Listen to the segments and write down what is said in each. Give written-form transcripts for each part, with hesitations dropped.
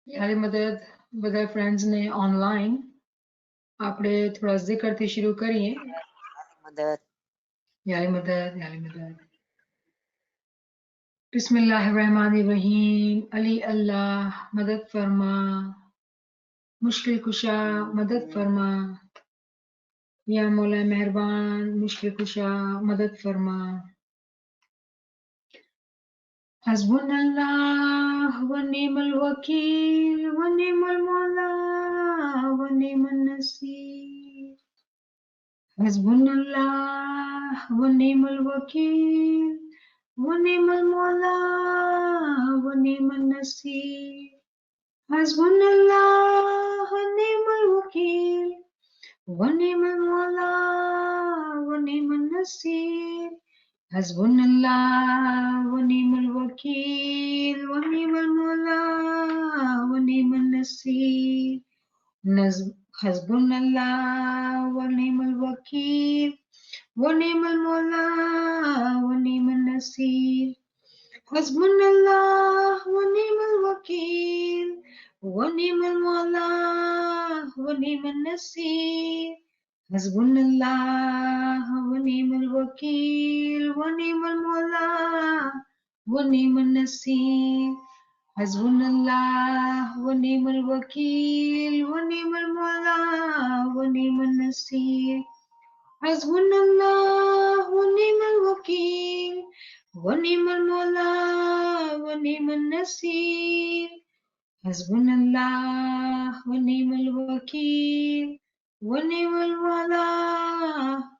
याली मदद બધા ફ્રેન્ડ્સ ને ઓનલાઈન આપણે થોડા zikr થી શરૂ કરીએ मदद याली मदद बिस्मिल्लाहिर्रहमानिर्रहीम अली अल्लाह मदद फरमा मुश्किल कुशा मदद फरमा या मौला मेहरबान मुश्किल कुशा मदद फरमा हस्बुनल्लाह व निअमल वकील व निअमल मौला व निअमन नसीर हस्बुनल्लाह व निअमल वकील व निअमल मौला व निअमन नसीर हस्बुनल्लाह व निअमल वकील व निअमल मौला व निअमन नसीर हस्बुनल्लाह व निअमल वकील व निअमल मौला व निअमन नसीर हस्बुनल्लाह व निअमल वकील व निअमल मौला व निअमन नसीर हस्बुनल्लाह व निअमल वकील व निअमल मौला व निअमन नसीर हस्बुनल्लाह व निअमल वकील व निअमल मौला व निअमन नसीर हस्बुनल्लाह व निअमल वकील व निअमल मौला व निअमन नसीर हस्बुनल्लाह व निअमल वकील व निअमल मौला व निअमन नसीर हस्बुनल्लाह व निअमल वकील व निअमल मौला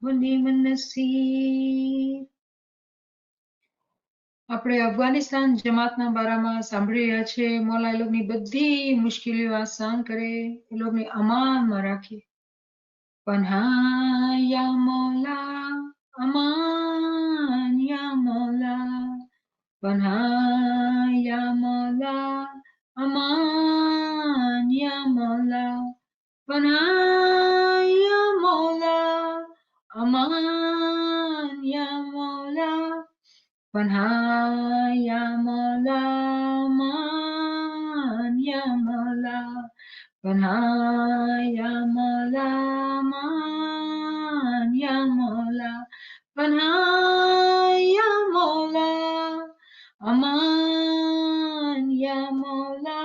व निअमन नसीर આપણે અફઘાનિસ્તાન જમાતના બારામાં સાંભળી રહ્યા છે મોલા એ લોકોની બધી મુશ્કેલીઓ આસાન કરે એ લોકોની અમાનમાં રાખે પન્હા યા મૌલા અમાન યા મૌલા પન્હા યા મૌલા अमान या मौला पनाह या मौला अमान या मौला पनाह या मौला अमान या मौला पनाह या मौला अमान या मौला पनाह या मौला अमान या मौला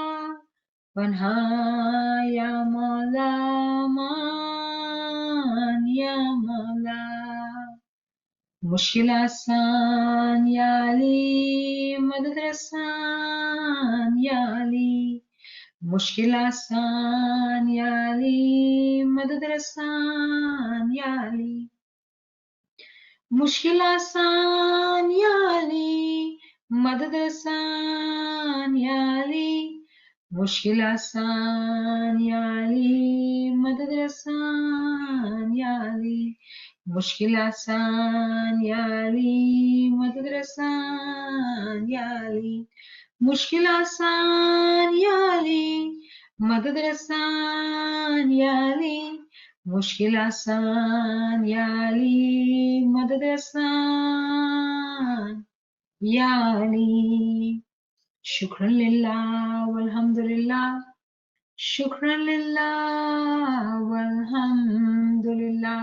पनाह या मौला अमान या मौला मुश्किल आसान या अली मदद रसान या अली मुश्किल आसान या अली मदद रसान या अली मुश्किल आसान या अली मदद रसान या अली मुश्किल आसान या अली मदद रसान या अली मुश्किल आसान या अली मदद रसान या अली मुश्किल आसान या अली मदद रसान या अली मुश्किल आसान या अली मदद रसान या अली शुक्रन लिल्लाह वल्हम्दुलिल्लाह शुक्रन लिल्लाह वल्हम्दुलिल्लाह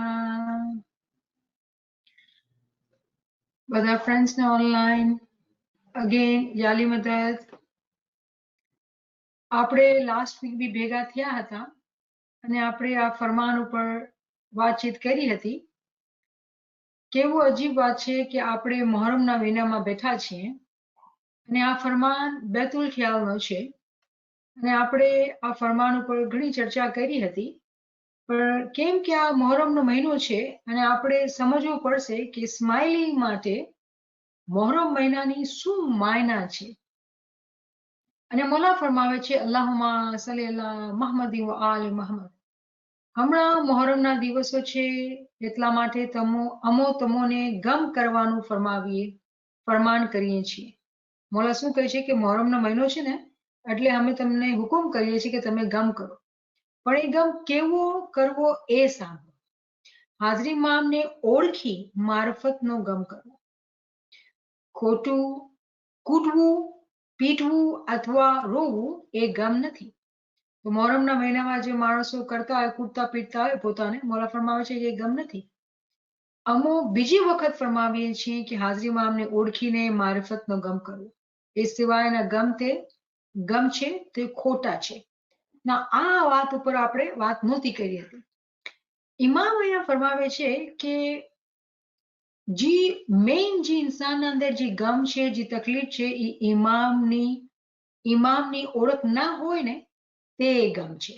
બધા ફ્રેન્ડ્સ ને ઓનલાઈન અગેન યાલી મદદ આપણે લાસ્ટ વીક બી ભેગા થયા હતા અને આપણે આ ફરમાન ઉપર વાતચીત કરી હતી કેવું અજીબ વાત છે કે આપણે મોહરમના મહિનામાં બેઠા છીએ અને આ ફરમાન બેતુલ ખ્યાલનો છે અને આપણે આ ફરમાન ઉપર ઘણી ચર્ચા કરી હતી પણ કેમ કે આ મોહરમનો મહિનો છે અને આપણે સમજવું પડશે કે સ્માઇલી માટે મોહરમ મહિનાની શું માયના છે અને મોલા ફરમાવે છે અલ્લાહુમ્મા સલ્લી અલા મુહમ્મદ વ આલ મુહમ્મદ હમણાં મોહરમના દિવસો છે એટલા માટે અમો તમોને ગમ કરવાનું ફરમાન કરીએ છીએ મોલા શું કહે છે કે મોહરમનો મહિનો છે ને એટલે અમે તમને હુકમ કરીએ છીએ કે તમે ગમ કરો પણ એ ગમ કેવો કરવો એ સાંભળો હાજરી મામને ઓળખી મારફતનો ગમ કરવો ખોટું કૂટવું પીટવું અથવા રોવું એ ગમ નથી. તો મોહરમના મહિનામાં જે માણસો કરતા હોય, કૂટતા પીટતા હોય પોતાને, મોલા ફરમાવે છે કે એ ગમ નથી. અમુક બીજી વખત ફરમાવીએ છીએ કે હાજરીમાં અમને ઓળખીને મારફતનો ગમ કરવો, એ સિવાયના ગમ છે તે ખોટા છે. ના, આ વાત ઉપર આપણે વાત નહોતી કરી હતી. ઇમામ અહીંયા ફરમાવે છે કે જે ઇન્સાનના અંદર જે ગમ છે, જે તકલીફ છે, એ ઇમામની ઓળખ ના હોય ને તે ગમ છે.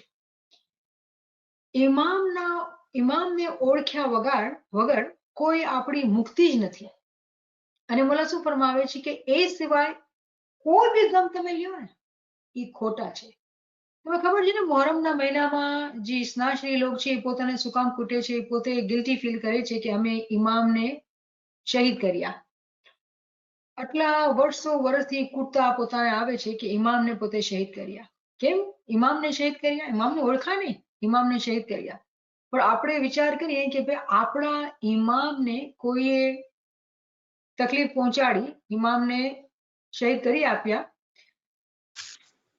ઇમામને ઓળખ્યા વગર કોઈ આપણી મુક્તિ જ નથી. અને મોલા શું ફરમાવે છે કે એ સિવાય કોઈ બી ગમ તમે લ્યો ને એ ખોટા છે. તમને ખબર છે ને, મોહરમના મહિનામાં જે ઇસ્નાશરી લોક છે એ પોતાને શું કામ કૂટે છે? પોતે ગિલ્ટી ફીલ કરે છે કે અમે ઇમામને શહીદ કર્યા. આટલા વર્ષોથી કૂટતા પોતાને આવે છે કે ઇમામને પોતે શહીદ કર્યા. કેમ ઇમામને શહીદ કર્યા? ઇમામને ઓળખા નહીં, ઇમામને શહીદ કર્યા. પણ આપણે વિચાર કરીએ કે ભાઈ આપણા ઇમામને કોઈએ તકલીફ પહોંચાડી, ઇમામને શહીદ કરી આપ્યા,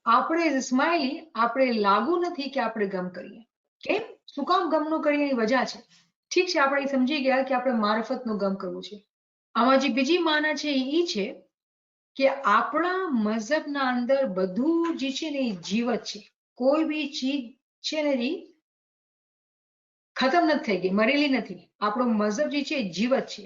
આપણે સ્માઈલી, આપણે લાગુ નથી કે આપણે ગમ કરીએ. કેમ? શું કામ ગમ ન કરીએ? એની વજહ છે. ઠીક છે, આપણે સમજી ગયા કે આપણે મારફતનું ગમ કરવું છે. આમાં જે બીજી માના છે એ છે કે આપણા મઝહબના અંદર બધું જે છે ને એ જીવત છે. કોઈ બી ચીજ છે ને એ ખતમ નથી થઈ ગઈ, મરેલી નથી. આપણો મઝહબ જે છે એ જીવત છે.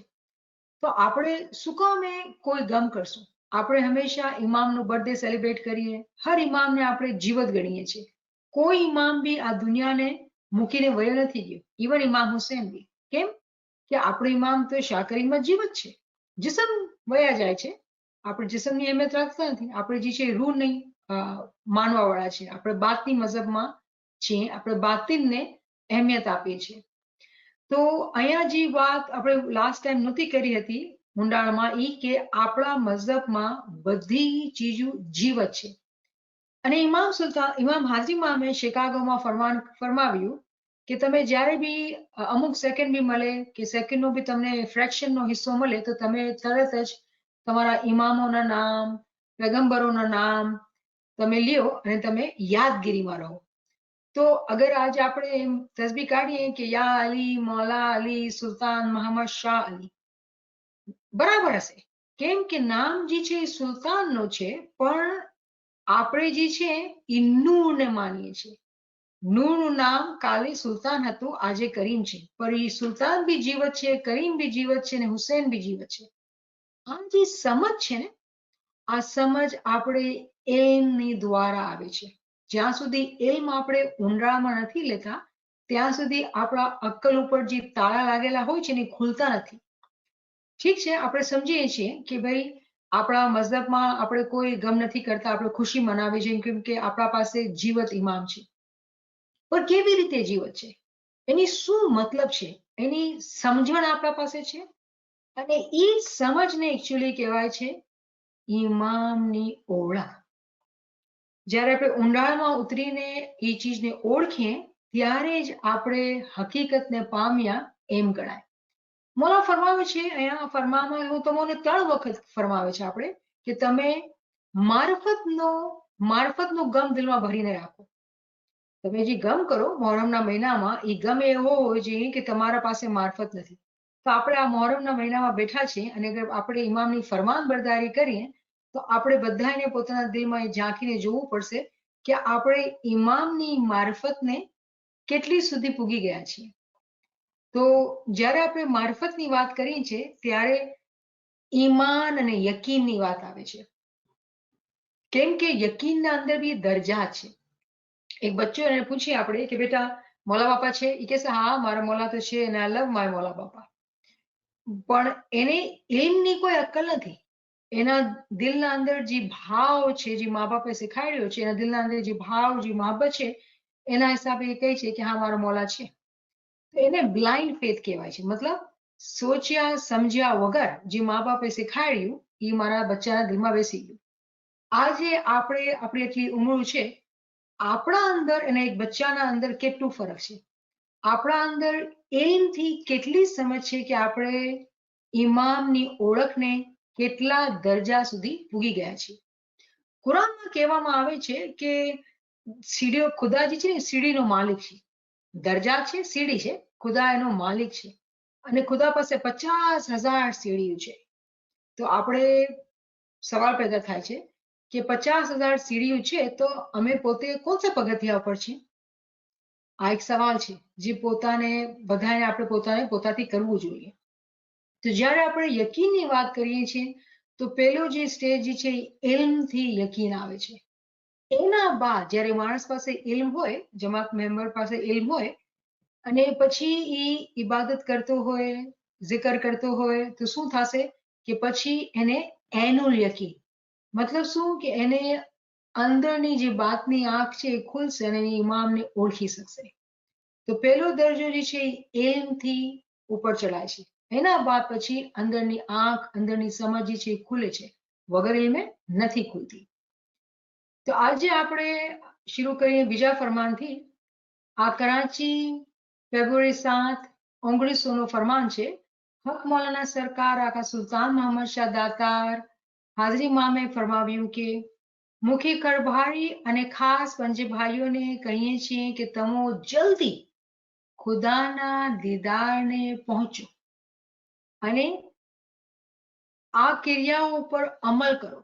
તો આપણે શું કામ કોઈ ગમ કરશું? આપણે હંમેશા ઇમામનું બર્થડે સેલિબ્રેટ કરીએ. હર ઇમામને આપણે જીવત ગણીએ છીએ. કોઈ ઇમામ બી આ દુનિયાને મૂકીને વયો નથી ગયો, ઇવન ઇમામ હુસેન બી. કેમ કે આપણો ઇમામ તો શાકરીમાં જીવત છે. જિસમ વયા જાય છે, આપણે જિસમની અહેમિયત રાખતા નથી. આપણે જે છે રૂહ નહીં માનવા વાળા છે. આપણે બાતની મઝહબમાં છીએ, આપણે બાતિનને અહેમિયત આપીએ છીએ. તો અહીંયા જે વાત આપણે લાસ્ટ ટાઈમ નહોતી કરી હતી ઊંડાણમાં, એ કે આપણા મઝહબમાં બધી ચીજો જીવત છે. અને ઇમામ હાજી ઇમામે શિકાગોમાં ફરમાવ્યું કે તમે જ્યારે બી અમુક સેકન્ડ બી મળે કે સેકન્ડનો બી તમને ફ્રેક્શનનો હિસ્સો મળે તો તમે તરત જ તમારા ઇમામોના નામ, પેગમ્બરોના નામ તમે લ્યો અને તમે યાદગીરીમાં રહો. તો અગર આજે આપણે એમ તસબી કાઢીએ કે યા અલી, મૌલા અલી, સુલતાન મોહમ્મદ શાહ અલી, બરાબર હશે. કેમ કે નામ જે છે એ સુલતાનનો છે, પણ આપણે જે છે એ નૂરને માનીએ છીએ. નૂરનું નામ કાલે સુલતાન હતું, આજે કરીમ છે. પણ એ સુલતાન બી જીવત છે, કરીમ બી જીવત છે, અને હુસેન બી જીવત છે. આ જે સમજ છે ને, આ સમજ આપણે એમની દ્વારા આવે છે. જ્યાં સુધી એલ્મ આપણે ઊંડાણમાં નથી લેતા ત્યાં સુધી આપણા અક્કલ ઉપર જે તાળા લાગેલા હોય છે ને એ ખુલતા નથી. ઠીક છે, આપણે સમજીએ છીએ કે ભાઈ આપણા મઝહબમાં આપણે કોઈ ગમ નથી કરતા, આપણે ખુશી મનાવીએ છીએ કેમ કે આપણા પાસે જીવત ઇમામ છે. પણ કેવી રીતે જીવત છે? એની શું મતલબ છે? એની સમજણ આપણા પાસે છે. અને એ સમજને એકચ્યુઅલી કહેવાય છે ઇમામની ઓળખ. જ્યારે આપણે ઊંડાણમાં ઉતરીને એ ચીજને ઓળખીએ ત્યારે જ આપણે હકીકતને પામ્યા એમ ગણાય. મોલા ફરમાવે છે અહીંયા ફરમામાં, હું તમને 3 વખત ફરમાવે છે આપણે કે તમે મારફતનો ગમ દિલમાં ભરીને રાખો. તમે જે ગમ કરો મોહરમના મહિનામાં, એ ગમ એવો હોવો જોઈએ કે તમારા પાસે મારફત નથી. તો આપણે આ મોહરમના મહિનામાં બેઠા છીએ અને અગર આપણે ઇમામની ફરમાનબરદારી કરીએ તો આપણે બધાને પોતાના દિલમાં એ ઝાંખીને જોવું પડશે કે આપણે ઇમામની મારફતને કેટલી સુધી પૂગી ગયા છીએ. તો જ્યારે આપણે મારફતની વાત કરીએ છીએ ત્યારે ઈમાન અને યકીનની વાત આવે છે. કેમ કે યકીનના અંદર બી દરજા છે. એક બચ્ચો એને પૂછીએ આપણે કે બેટા મૌલા બાપા છે? એ કહેશે હા મારા મૌલા તો છે અને આઈ લવ માય મૌલા બાપા. પણ એને ઇલ્મની કોઈ અક્કલ નથી. એના દિલના અંદર જે ભાવ છે, જે મા બાપે શીખાડ્યો છે, એના દિલના અંદર જે ભાવ, જે મહાબત છે, એના હિસાબે એ કહે છે કે હા મારો મૌલા છે. તો એને બ્લાઇન્ડ ફેથ કહેવાય છે. મતલબ સોચ્યા સમજ્યા વગર જે મા બાપે શીખાડ્યું એ મારા બચ્ચાના દિલમાં બેસી ગયું. આજે આપણી એટલી ઉંમર છે, આપણા અંદર અને એક બચ્ચાના અંદર કેટલું ફરક છે? આપણા અંદર એમથી કેટલી સમજ છે કે આપણે ઇમામની ઓળખને કેટલા દરજા સુધી પૂગી ગયા છીએ? કુરાનમાં કહેવામાં આવે છે કે સીડીઓ ખુદા જે છે ને સીડીનો માલિક છે. દરજા છે સીડી છે, ખુદા એનો માલિક છે અને ખુદા પાસે 50,000 સીડીઓ છે. તો આપણે સવાલ પેદા થાય છે કે 50,000 સીડીઓ છે તો અમે પોતે કોણસા પગથિયા પર છે? આ એક સવાલ છે જે બધાને આપણે પોતાથી કરવું જોઈએ. તો જ્યારે આપણે યકીનની વાત કરીએ છીએ તો પેલો જે સ્ટેજ છે એ ઇલ્મથી યકીન આવે છે. એના બાદ જ્યારે માણસ પાસે ઇલ્મ હોય, જમાત મેમ્બર પાસે ઇલ્મ હોય અને પછી એ ઇબાદત કરતો હોય, zikr કરતો હોય તો શું થશે કે પછી એને એનુલ યકીન, મતલબ શું કે એને અંદરની જે બાતની આંખ છે એ ખુલશે અને એ ઇમામને ઓળખી શકશે. તો પહેલો દરજ્જો જે છે એ ઇલ્મથી ઉપર ચડાય છે. એના બાદ પછી અંદરની આંખ, અંદરની સમજ જે છે એ ખુલે છે, વગર ઇલ્મે નથી ખુલતી. તો આજે આપણે શરૂ કરીએ બીજા ફરમાનથી. આ કરાચી ફેબ્રુઆરી 7, 1900 નો ફરમાન છે. હક મૌલાના સરકાર આકા સુલતાન મોહમ્મદ શાહ દાતાર હાજરી મામે ફરમાવ્યું કે મુખી કરભારી અને ખાસ પંજે ભાઈઓને કહીએ છીએ કે તમો જલ્દી ખુદાના દીદારને પહોંચો અને આ ક્રિયાઓ ઉપર અમલ કરો.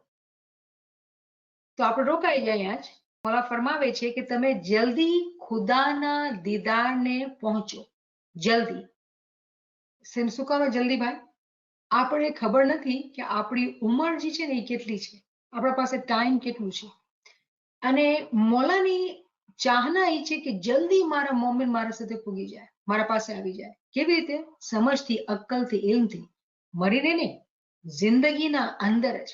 તો આપણે રોકાઈ જાય અહીંયા જ. મોલા ફરમાવે છે કે તમે જલ્દી ખુદાના દીદારને પહોંચો. જલ્દી. શું કામ જલ્દી ભાઈ? આપણે ખબર નથી કે આપણી ઉંમર જે છે ને એ કેટલી છે, આપણા પાસે ટાઈમ કેટલું છે. અને મોલાની ચાહના એ છે કે જલ્દી મારા મોમિન મારા સાથે પૂગી જાય, મારા પાસે આવી જાય. કેવી રીતે? સમજથી, અક્કલથી, ઇલ્મથી. મરીને નહીં, જિંદગીના અંદર જ.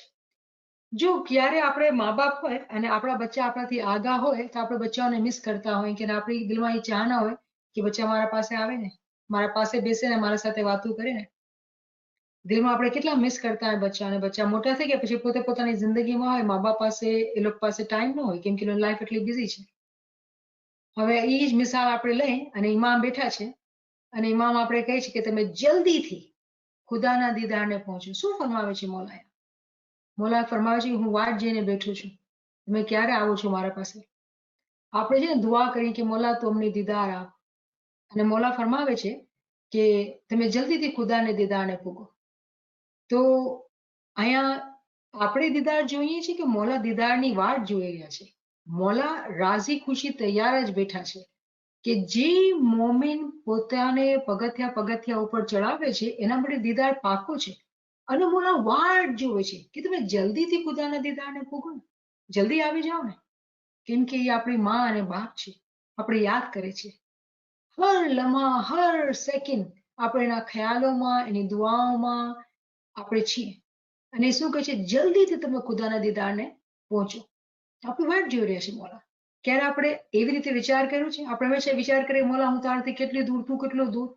જો ક્યારે આપણે મા બાપ હોય અને આપણા બચ્ચા આપણાથી આગા હોય તો આપણે બચ્ચાઓને મિસ કરતા હોય કે આપણી દિલમાં એ ચાહના હોય કે બચ્ચા મારા પાસે આવે ને, મારા પાસે બેસે ને મારા સાથે વાતો કરે ને. દિલમાં આપણે કેટલા મિસ કરતા હોય બચ્ચાને. બચ્ચા મોટા થઈ ગયા પછી પોતે પોતાની જિંદગીમાં હોય, મા બાપ પાસે એ લોકો પાસે ટાઈમ ન હોય કેમ કે લાઈફ એટલી બિઝી છે. હવે એ જ મિસાલ આપણે લઈ અને ઇમામ બેઠા છે અને ઇમામ આપણે કહે છે કે તમે જલ્દીથી ખુદાના દીદારને પહોંચો. શું ફરમાવે છે મોલાએ? મોલા ફરમાવે છે હું વાટ જોઈને બેઠો છું, તમે ક્યારે આવો છો મારા પાસે. આપણે છે ને દુઆ કરી કે મોલા તું અમને દીદાર આપ, અને મોલા ફરમાવે છે કે તમે જલ્દીથી ખુદાને દીદારને પૂગો. તો અહીંયા આપણે દીદાર જોઈએ છીએ કે મોલા દીદારની વાટ જોઈ રહ્યા છે. મોલા રાજી ખુશી તૈયાર જ બેઠા છે કે જે મોમિન પોતાને પગથિયા ઉપર ચડાવે છે એના માટે દીદાર પાકો છે. અને મોલા વાટ જોવે છે કે તમે જલ્દીથી ખુદાના દીદારને પૂગો ને, જલ્દી આવી જાઓ ને. કેમ કે એ આપણી માં અને બાપ છે, આપણે યાદ કરે છે. હર લમ્હા, હર સેકન્ડ આપણે એના ખ્યાલોમાં, એની દુઆઓમાં આપણે છીએ. અને શું કહે છે? જલ્દીથી તમે ખુદાના દીદારને પહોંચો. આપણે વાટ જોઈ રહ્યા છીએ મોલા. ક્યારે આપણે એવી રીતે વિચાર કર્યો છે? આપણે હંમેશા વિચાર કરીએ મોલા હું તારાથી કેટલી દૂર, તું કેટલો દૂર.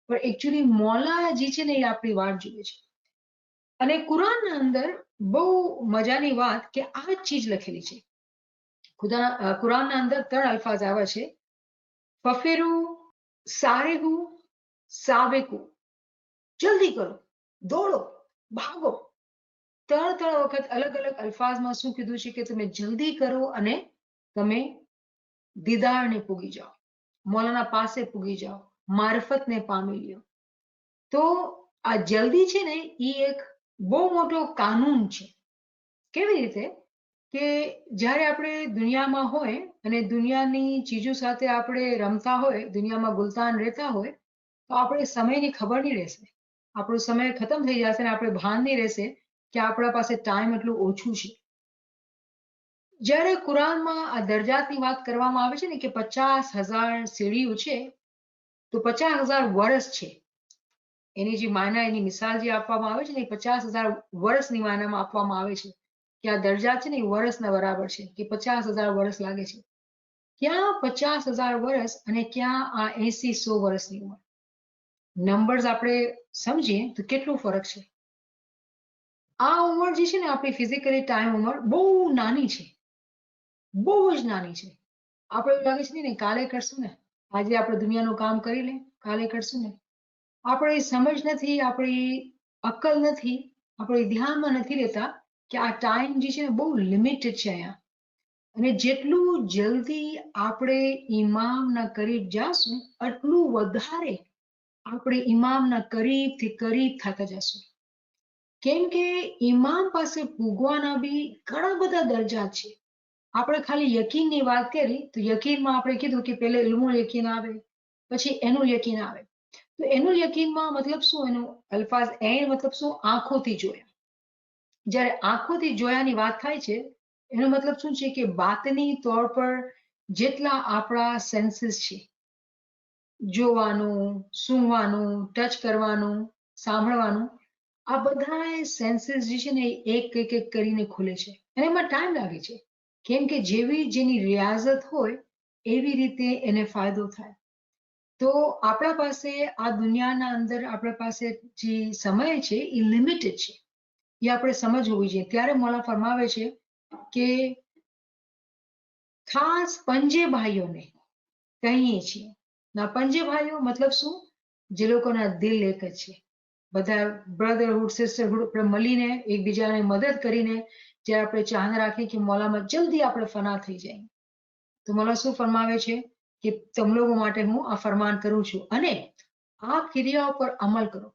પણ એકચ્યુઅલી મોલા જે છે ને એ આપણી વાટ જોવે છે. અને કુરાનના અંદર બહુ મજાની વાત કે આ જ ચીજ લખેલી છે. કુરાનના અંદર 3 અલ્ફાઝ આવે છે. ફફિરુ, સારિહુ, સાબિકુ. જલ્દી કરો, દોડો, ભાગો. 3 વખત અલગ અલગ અલ્ફાઝમાં શું કીધું છે કે તમે જલ્દી કરો અને તમે દીદારને પૂગી જાઓ, મોલાના પાસે પૂગી જાઓ, મારફતને પામી લ્યો. તો આ જલ્દી છે ને એ એક બહુ મોટો કાનૂન છે. કેવી રીતે? કે જ્યારે આપણે દુનિયામાં હોય અને દુનિયાની ચીજો સાથે આપણે રમતા હોય, દુનિયામાં ગુલતાન રહેતા હોય તો આપણે સમયની ખબર નહીં રહેશે. આપણો સમય ખતમ થઈ જશે અને આપણે ભાન નહીં રહેશે કે આપણા પાસે ટાઈમ એટલું ઓછું છે. જ્યારે કુરાનમાં આ દરજાતની વાત કરવામાં આવે છે ને કે 50,000 સીડીઓ છે તો 50,000 વર્ષ છે. એની જે માના, એની મિસાલ જે આપવામાં આવે છે ને એ 50,000 વર્ષની માનામાં આપવામાં આવે છે કે આ દરજા છે ને એ વર્ષના બરાબર છે કે 50,000 વર્ષ લાગે છે. ક્યાં 50,000 વર્ષ અને ક્યાં આ 80-100 વર્ષની ઉંમર. નંબર્સ આપણે સમજીએ તો કેટલો ફરક છે. આ ઉંમર જે છે ને આપણી ફિઝિકલી ટાઈમ ઉંમર બહુ નાની છે, બહુ જ નાની છે. આપણે એવું લાગે છે ને કાલે કરશું ને, આજે આપણે દુનિયાનું કામ કરી લે, કાલે કરશું ને. આપણે સમજ નથી, આપણી અક્કલ નથી, આપણે ધ્યાનમાં નથી લેતા કે આ ટાઈમ જે છે ને બહુ લિમિટેડ છે અહીંયા, અને જેટલું જલ્દી આપણે ઇમામના કરીબ જાશું એટલું વધારે આપણે ઇમામના કરીબથી કરીબ થતા જશું. કેમ કે ઇમામ પાસે પૂગવાના બી ઘણા બધા દરજ્જા છે. આપણે ખાલી યકીનની વાત કરી તો યકીનમાં આપણે કીધું કે પહેલે ઇલ્મુલ યકીન આવે, પછી એનું યકીન આવે. તો એનું યકીનમાં મતલબ શું, એનો અલ્ફાઝ એન મતલબ શું, આંખોથી જોયા. જ્યારે આંખોથી જોયાની વાત થાય છે એનો મતલબ શું છે કે બાતની તौर પર જેટલા આપણા સેન્સીસ છે, જોવાનું, સૂંઘવાનું, ટચ કરવાનું, સાંભળવાનું, આ બધા સેન્સીસ જે છે ને એક એક એક કરીને ખુલે છે, અને એમાં ટાઈમ લાગે છે. કેમ કે જેવી જેની રિયાઝત હોય એવી રીતે એને ફાયદો થાય. તો આપણા પાસે આ દુનિયાના અંદર આપણા પાસે જે સમય છે એ લિમિટેડ છે, એ આપણે સમજ હોવી જોઈએ. ત્યારે મોલા ફરમાવે છે કે ખાસ પંજે ભાઈઓને કહીએ છીએ. ના પંજે ભાઈઓ મતલબ શું, જે લોકોના દિલ એક જ છે, બધા બ્રધરહુડ સિસ્ટરહુડ આપણે મળીને એકબીજાને મદદ કરીને જ્યારે આપણે ચાહના રાખીએ કે મોલામાં જલ્દી આપણે ફના થઈ જાય, તો મોલા શું ફરમાવે છે કે તમ લોકો માટે હું આ ફરમાન કરું છું, અને આ ક્રિયાઓ પર અમલ કરો.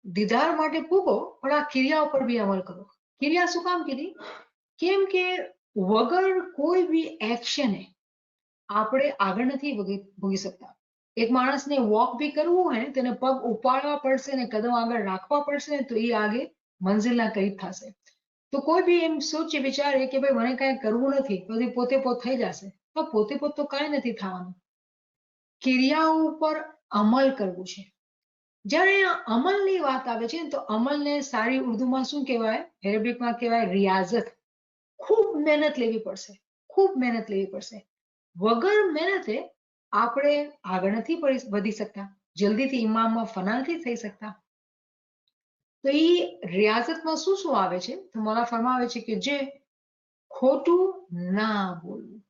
દીદાર માટે પૂગો પણ આ ક્રિયાઓ પર બી અમલ કરો. ક્રિયા શું કામ કીધી? કેમ કે વગર કોઈ બી એક્શને આપણે આગળ નથી ભોગી શકતા. એક માણસને વોક બી કરવું હોય ને તેને પગ ઉપાડવા પડશે ને કદમ આગળ રાખવા પડશે ને તો એ આગે મંજિલના કરીબ થશે. તો કોઈ બી એમ સોચે વિચારે કે ભાઈ મને કાંઈ કરવું નથી, પછી પોતે પોત થઈ જશે, તો પોતે પોત તો કાંઈ નથી થવાનું. ક્રિયાઓ ઉપર અમલ કરવું છે. જ્યારે આ અમલની વાત આવે છે તો અમલને સારી ઉર્દુમાં શું કહેવાય, એરેબિકમાં કહેવાય રિયાઝત. ખૂબ મહેનત લેવી પડશે, ખૂબ મહેનત લેવી પડશે. વગર મહેનતે આપણે આગળ નથી વધી શકતા, જલ્દીથી ઇમામમાં ફના નથી થઈ શકતા. તો એ રિયાઝતમાં શું શું આવે છે તો મોલા ફરમાવે છે કે જે ખોટું ના બોલવું.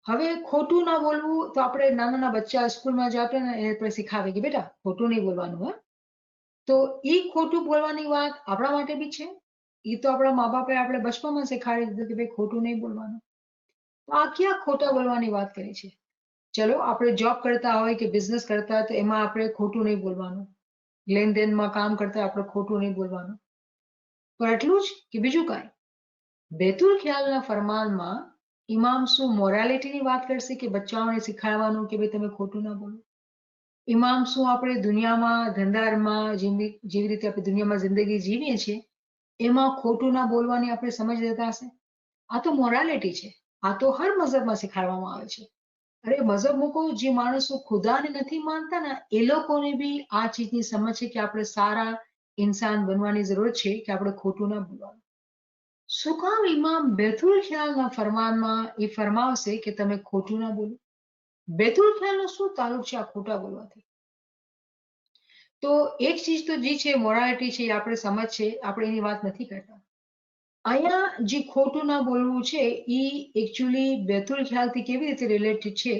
હવે ખોટું ના બોલવું તો આપણે નાના બચ્ચા સ્કૂલમાં જતા ને એ આપણે શીખાવે કે બેટા ખોટું નહીં બોલવાનું, હે. તો એ ખોટું બોલવાની વાત આપણા માટે બી છે. એ તો આપણા મા બાપે આપણે બચપનમાં શીખાડી દીધું કે ભાઈ ખોટું નહીં બોલવાનું. તો આ ક્યાં ખોટા બોલવાની વાત કરી છે? ચલો આપણે જોબ કરતા હોય કે બિઝનેસ કરતા હોય તો એમાં આપણે ખોટું નહીં બોલવાનું, લેનદેનમાં કામ કરતા આપણે ખોટું નહીં બોલવાનું. પણ એટલું જ કે બીજું કાંઈ? બેતુલ ખ્યાલના ફરમાનમાં ઇમામ શું મોરાલિટીની વાત કરશે કે બચ્ચાઓને શીખવાડવાનું કે ભાઈ તમે ખોટું ના બોલો? ઇમામ શું આપણે દુનિયામાં ધંધામાં જેવી રીતે આપણે દુનિયામાં જિંદગી જીવીએ છીએ એમાં ખોટું ના બોલવાની આપણે સમજ લેતા હશે? આ તો મોરાલિટી છે, આ તો હર મઝહબમાં શીખવાડવામાં આવે છે. અરે મઝહબ મૂકો, જે માણસો ખુદાને નથી માનતા ને એ લોકોને બી આ ચીજની સમજ છે કે આપણે સારા ઇન્સાન બનવાની જરૂર છે કે આપણે ખોટું ના બોલવાનું. શું કામ ઇમામ બેતુલ ખ્યાલના ફરમાનમાં એ ફરમાવશે કે તમે ખોટું ના બોલો? બેતુલ ખ્યાલનો શું તાલ્લુક છે આ ખોટા બોલવાથી? તો એક ચીજ તો જે છે મોરાલિટી છે, એ આપણે સમજ છે, આપણે એની વાત નથી કરતા. અહીંયા જે ખોટું ના બોલવું છે એ એકચ્યુઅલી બેતુલ ખ્યાલથી કેવી રીતે રિલેટેડ છે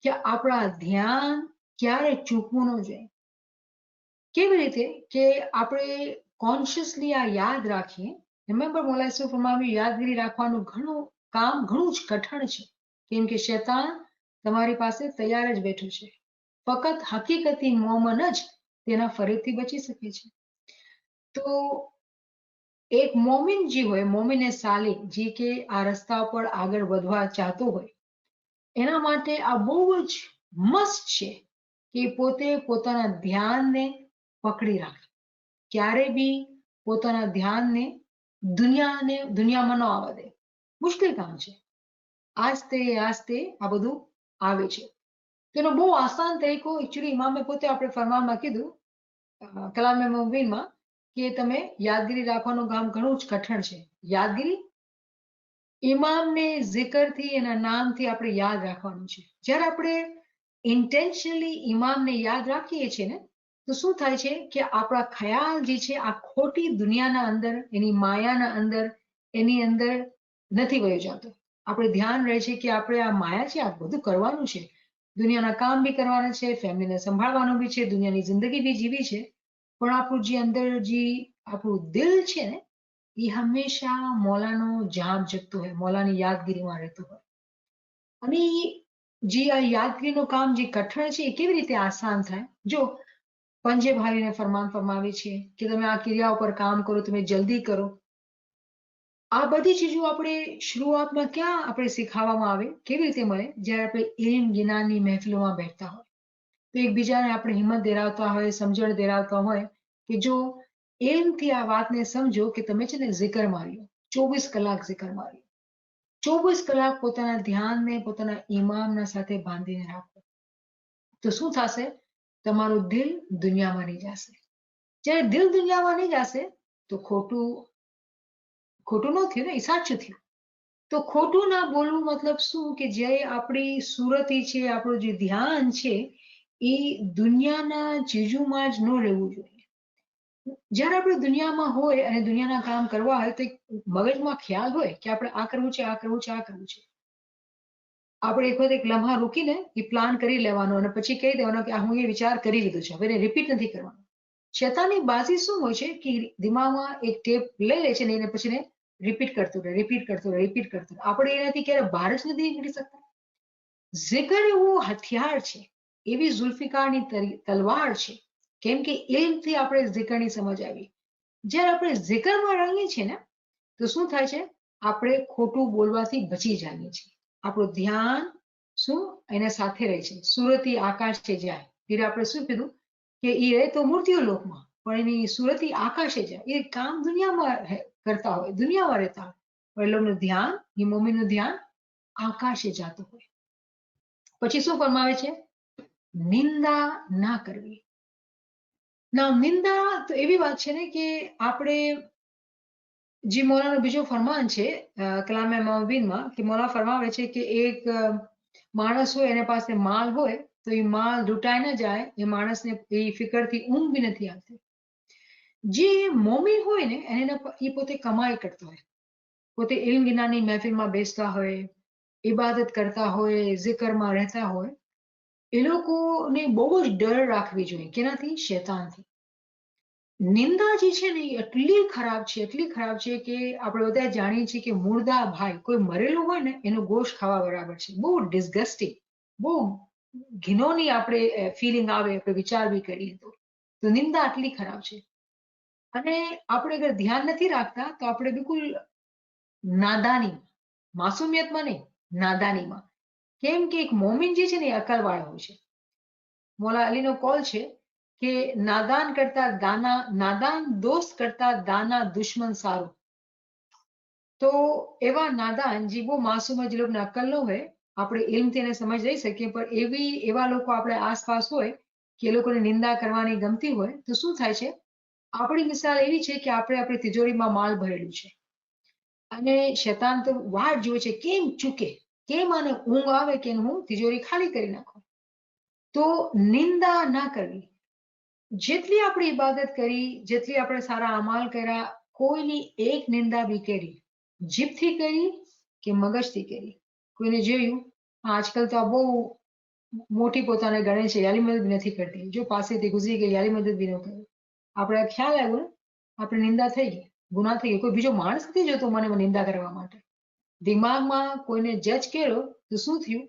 કે આપણા ધ્યાન ક્યારે ચૂકવું ન જોઈએ. કેવી રીતે કે આપણે કોન્શિયસલી આ યાદ રાખીએ. રિમેમ્બર મોલા શું ફરમાવ્યું, યાદગીરી રાખવાનું કામ ઘણું જ કઠણ છે. કેમ કે શૈતાન તમારી પાસે તૈયાર જ બેઠું છે. ફક્ત હકીકતી મોમન જ તેના ફરેબથી બચી શકે છે. તો એક મોમિન જે હોય, મોમિને સાલિક, જે કે આ રસ્તા પર આગળ વધવા ચાહતો હોય, એના માટે આ બહુ જ મસ્ત છે કે પોતે પોતાના ધ્યાનને પકડી રાખે. ક્યારે બી પોતાના ધ્યાનને દુનિયામાં ન આવવા દે. મુશ્કેલ કામ છે. આસ્તે આસ્તે આ બધું આવે છે. તેનો બહુ આસાન તરીકો એકચ્યુઅલી ઇમામે પોતે આપણે ફરમાનમાં કીધું, કલામે મુબીનમાં, કે તમે યાદગીરી રાખવાનું કામ ઘણું જ કઠણ છે. યાદગીરી ઇમામને zikરથી, એના નામથી આપણે યાદ રાખવાનું છે. જ્યારે આપણે ઇન્ટેન્શનલી ઇમામને યાદ રાખીએ છીએ ને તો શું થાય છે કે આપણા ખ્યાલ જે છે આ ખોટી દુનિયાના અંદર, એની માયાના અંદર, એની અંદર નથી વયો જતો. આપણે ધ્યાન રહે છે કે આપણે આ માયા છે, આ બધું કરવાનું છે, દુનિયાના કામ બી કરવાના છે, ફેમિલીને સંભાળવાનું બી છે, દુનિયાની જિંદગી બી જીવી છે, પણ આપણું જે અંદર જે આપણું દિલ છે ને એ હંમેશા મૌલાનો જાપ જપતો હોય, મૌલાની યાદગીરીમાં રહેતો હોય. અને જે આ યાદગીરીનું કામ જે કઠણ છે એ કેવી રીતે આસાન થાય? જો પંજે ભાઈને ફરમાન ફરમાવે છે કે તમે આ ક્રિયા ઉપર કામ કરો, તમે જલ્દી કરો. આ બધી ચીજો આપણે શરૂઆતમાં ક્યાં આપણે શીખવવામાં આવે, કેવી રીતે મળે? જ્યારે આપણે ઇલ્મ જ્ઞાનની મહેફિલોમાં બેઠતા હોય તો એકબીજાને આપણે હિંમત દેરાવતા હોય, સમજણ દેરાવતા હોય કે જો એમથી આ વાતને સમજો કે તમે છે ને zikr માર્યો, 24 કલાક zikr માર્યો, 24 કલાક પોતાના ધ્યાનને પોતાના ઈમામના સાથે બાંધીને રાખો. તો શું થશે? તમારું દિલ દુનિયામાં નહીં જશે. જ્યારે દિલ દુનિયામાં નહીં જશે તો ખોટું ખોટું ન થયું ને, એ સાચું થયું. તો ખોટું ના બોલવું મતલબ શું? કે જે આપણી સુરતી છે, આપણું જે ધ્યાન છે એ દુનિયાના ચીજોમાં જ ન રહેવું જોઈએ. જ્યારે આપણે દુનિયામાં હોય અને દુનિયાના કામ કરવા હોય તો મગજમાં ખ્યાલ હોય કે આપણે આ કરવું છે, આ કરવું છે, આ કરવું છે. આપણે એક વખત એક લમ્હા રૂકીને એ પ્લાન કરી લેવાનો અને પછી કહી દેવાનો કે હું એ વિચાર કરી લીધો છે, હવે રિપીટ નથી કરવાનો. શેતાનની બાજી શું હોય છે કે દિમાગમાં એક ટેપ લઈ લે છે ને એને પછી રિપીટ કરતો રહે, રિપીટ કરતો રહે, રિપીટ કરતો રહે. આપણે એનાથી ક્યારે બહાર જ નથી નીકળી શકતા. zikr એવું હથિયાર છે, એવી ઝુલ્ફિકારની તલવાર છે. કેમ કે એમથી આપણે zikરની સમજ આવી. જ્યારે આપણે zikરમાં રહીએ છીએ ને તો શું થાય છે? આપણે ખોટું બોલવાથી બચી જઈએ છીએ. આપણું ધ્યાન શું એના સાથે રહે છે. સુરતી આકાશે જાય. એટલે આપણે શું કીધું કે એ રહે તો મૂર્તિઓ લોકમાં, પણ એની સુરતી આકાશે જાય. એ કામ દુનિયામાં કરતા હોય, દુનિયામાં રહેતા હોય, પણ એ લોકોનું ધ્યાન, એ મોમીનું ધ્યાન આકાશે જતું હોય. પછી શું ફરમાવે છે? નિંદા ના કરવી. ના, નિંદા તો એવી વાત છે ને કે આપણે જે મૌલાનો બીજો ફરમાન છે કલામે મુબીનમાં કે મૌલા ફરમાવે છે કે એક માણસ હોય, એના પાસે માલ હોય તો એ માલ લૂંટાઈ ન જાય, એ માણસને એ ફિકરથી ઊંઘ બી નથી આવતી. જે મોમી હોય ને એને એ પોતે કમાઈ કરતો હોય, પોતે ઇલ્મ જ્ઞાનની મહેફિલમાં બેસતા હોય, ઇબાદત કરતા હોય, zikરમાં રહેતા હોય, એ લોકોને બહુ જ ડર રાખવી જોઈએ. કેનાથી? શેતાનથી. નિંદા જે છે ને એ એટલી ખરાબ છે, એટલી ખરાબ છે કે આપણે બધા જાણીએ છીએ કે મુર્દા ભાઈ, કોઈ મરેલું હોય ને એનો ગોશ્ત ખાવા બરાબર છે. બહુ ડિસ્ગસ્ટિંગ, બહુ ઘિનોની આપણે ફિલિંગ આવે, આપણે વિચાર બી કરીએ તો નિંદા આટલી ખરાબ છે. અને આપણે અગર ધ્યાન નથી રાખતા તો આપણે બિલકુલ નાદાની, માસુમિયતમાં નહીં, નાદાનીમાં. કેમ કે એક મોમિન જે છે ને એ અકલવાળો હોય છે. મૌલા અલીનો કોલ છે કે નાદાન દોસ્ત કરતા દાના દુશ્મન સારો. તો એવા નાદાન જે બહુ માસૂમ હોય, જે લોકોને અક્કલ ન હોય, આપણે ઇલ્મથી એને સમજ લઈ શકીએ, પણ એવા લોકો આપણે આસપાસ હોય કે એ લોકોને નિંદા કરવાની ગમતી હોય તો શું થાય છે? આપણી મિસાલ એવી છે કે આપણે આપણી તિજોરીમાં માલ ભરેલું છે અને શેતાન તો વાટ જુએ છે કેમ ચૂકે, કેમ આને ઊંઘ આવે કે હું તિજોરી ખાલી કરી નાખું. તો નિંદા ના કરવી. જેટલી આપણે ઇબાદત કરી, જેટલી આપણે સારા અમાલ કર્યા, કોઈની એક નિંદા બી કરી, જીભથી કરી કે મગજથી કરી, કોઈને જોયું આજકાલ તો આ બહુ મોટી પોતાને ગણે છે, યાલી મદદ બી નથી કરતી. જો પાસેથી ગુજરી ગઈ, યાલી મદદ બી ન કરે. આપણે ખ્યાલ આવ્યો, આપણે નિંદા થઈ ગઈ, ગુનાહ થઈ ગઈ. કોઈ બીજો માણસ નથી જોતો મને નિંદા કરવા માટે. દિમાગમાં કોઈને જજ કર્યો તો શું થયું?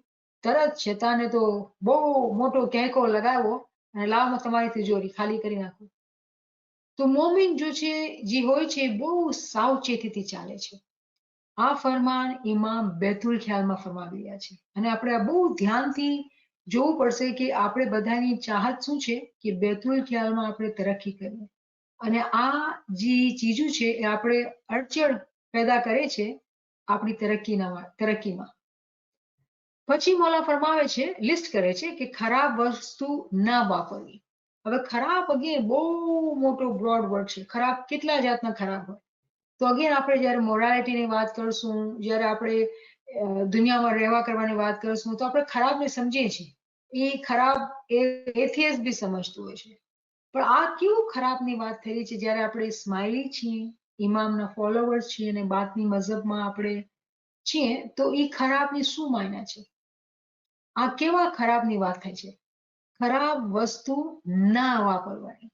તરત શેતાને તો બહુ મોટો કેકો લગાવ્યો અને લાવો તમારી તિજોરી ખાલી કરી નાખો. તો મોમિન જો છે, જે હોય છે, બહુ સાવચેતીથી ચાલે છે. આ ફરમાન ઇમામ બેતુલ ખ્યાલમાં ફરમાવી રહ્યા છે અને આપણે આ બહુ ધ્યાનથી જોવું પડશે કે આપણે બધાની ચાહત શું છે કે બેતુલ ખ્યાલમાં આપણે તરક્કી કરીએ. અને આ જે ચીજો છે એ આપણે અડચણ પેદા કરે છે આપણી તરક્કીમાં. પછી મૌલા ફરમાવે છે, લિસ્ટ કરે છે કે ખરાબ વસ્તુ ના વાપરવી. હવે ખરાબ અગેન બહુ મોટો બ્રોડ વર્ડ છે. ખરાબ કેટલા જાતના ખરાબ હોય. તો અગેન આપણે જ્યારે મોરાલિટીની વાત કરશું, જ્યારે આપણે દુનિયામાં રહેવા કરવાની વાત કરશું તો આપણે ખરાબને સમજીએ છીએ. એ ખરાબ એથિયસ બી સમજતું હોય છે. પણ આ કેવું ખરાબની વાત થઈ રહી છે જ્યારે આપણે સ્માઇલી છીએ, ઇમામના ફોલોવર્સ છીએ અને બાતની મઝહબમાં આપણે છીએ, તો એ ખરાબની શું માયના છે? આ કેવા ખરાબની વાત થાય છે? ખરાબ વસ્તુ ના વાપરવાની.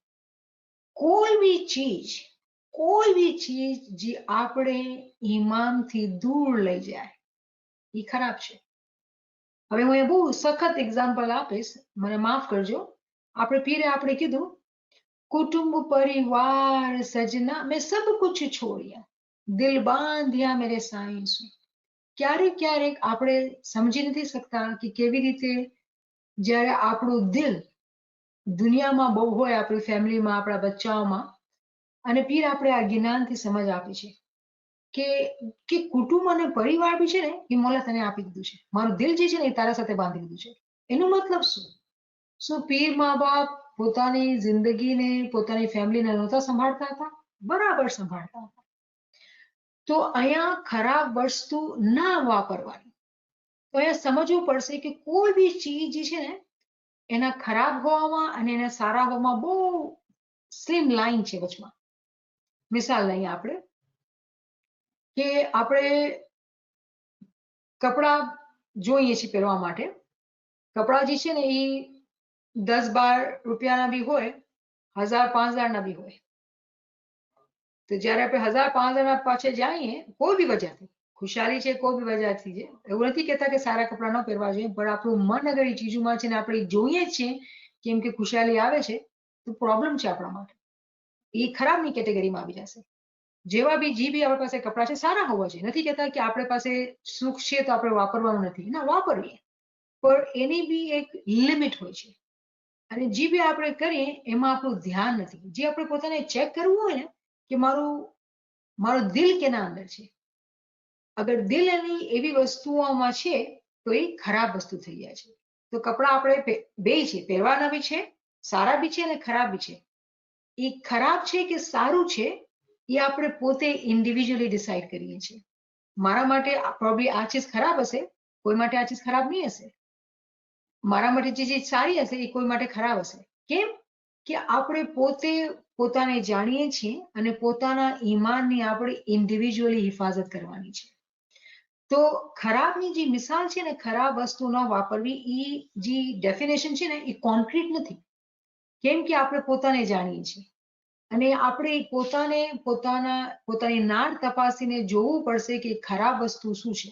કોઈ બી ચીજ, કોઈ બી ચીજ જે આપણે ઈમાનથી દૂર લઈ જાય એ ખરાબ છે. હવે હું એ બહુ સખત એક્ઝામ્પલ આપીશ, મને માફ કરજો. આપણે કીધું कुटुंब परिवार सजना मैं सब कुछ छोड़िया दिल बांधिया मेरे साईं सु. ક્યારેક ક્યારેક આપણે સમજી નથી શકતા કે કેવી રીતે જ્યારે આપણું દિલ દુનિયામાં બહુ હોય, આપણી ફેમિલીમાં, આપણા બચ્ચાઓમાં, અને પીર આપણે આ જ્ઞાનથી સમજ આપી છે કે કે કુટુંબ અને પરિવાર બી છે ને એ મોલા તને આપી દીધું છે. મારું દિલ જે છે ને એ તારા સાથે બાંધી દીધું છે. એનો મતલબ શું? શું પીર મા બાપ પોતાની જિંદગીને, પોતાની ફેમિલીને નહોતા સંભાળતા હતા? બરાબર સંભાળતા હતા. તો અહીંયા ખરાબ વસ્તુ ના વાપરવાની. તો અહીંયા સમજવું પડશે કે કોઈ બી ચીજ જે છે ને એના ખરાબ હોવામાં અને એના સારા હોવામાં બહુ સ્લિમ લાઈન છે વચમાં. મિસાલ લઈએ આપણે કે આપણે કપડાં જોઈએ છીએ પહેરવા માટે. કપડાં જે છે ને એ 10-12 રૂપિયાના બી હોય, 1000-5000 બી હોય. તો જ્યારે આપણે 1000-5000 પાછળ જઈએ, કોઈ બી વજહથી, ખુશાલી છે કોઈ બી વજહથી છે, એવું નથી કહેતા કે સારા કપડાં ન પહેરવા જોઈએ, પણ આપણું મન અગર એ ચીજોમાં છે ને આપણે જોઈએ જ છીએ કેમ કે ખુશાલી આવે છે, તો પ્રોબ્લેમ છે આપણા માટે. એ ખરાબની કેટેગરીમાં આવી જશે. જેવા બી જે બી આપણી પાસે કપડાં છે સારા હોવા જોઈએ. નથી કહેતા કે આપણે પાસે સુખ છે તો આપણે વાપરવાનું નથી, ના વાપરીએ, પણ એની બી એક લિમિટ હોય છે. અને જે બી આપણે કરીએ એમાં આપણું ધ્યાન નથી. જે આપણે પોતાને ચેક કરવું હોય ને કે મારું દિલ કેના અંદર છે. અગર દિલ એની એવી વસ્તુઓમાં છે તો એ ખરાબ વસ્તુ થઈ જાય છે. તો કપડાં આપણે બે છે, પહેરવાના બી છે, સારા બી છે અને ખરાબ બી છે. એ ખરાબ છે કે સારું છે એ આપણે પોતે ઇન્ડિવિજ્યુઅલી ડિસાઈડ કરીએ છીએ. મારા માટે પ્રોબ્લી આ ચીજ ખરાબ હશે, કોઈ માટે આ ચીજ ખરાબ નહીં હશે. મારા માટે જે ચીજ સારી હશે એ કોઈ માટે ખરાબ હશે. કેમ કે આપણે પોતે પોતાને જાણીએ છીએ અને પોતાના ઈમાનની આપણે ઇન્ડિવિજ્યુઅલી હિફાજત કરવાની છે. તો ખરાબની જે મિસાલ છે ને, ખરાબ વસ્તુ ન વાપરવી, એ જે ડેફિનેશન છે ને એ કોન્ક્રીટ નથી. કેમ કે આપણે પોતાને જાણીએ છીએ અને આપણે પોતાની નાળ તપાસીને જોવું પડશે કે ખરાબ વસ્તુ શું છે.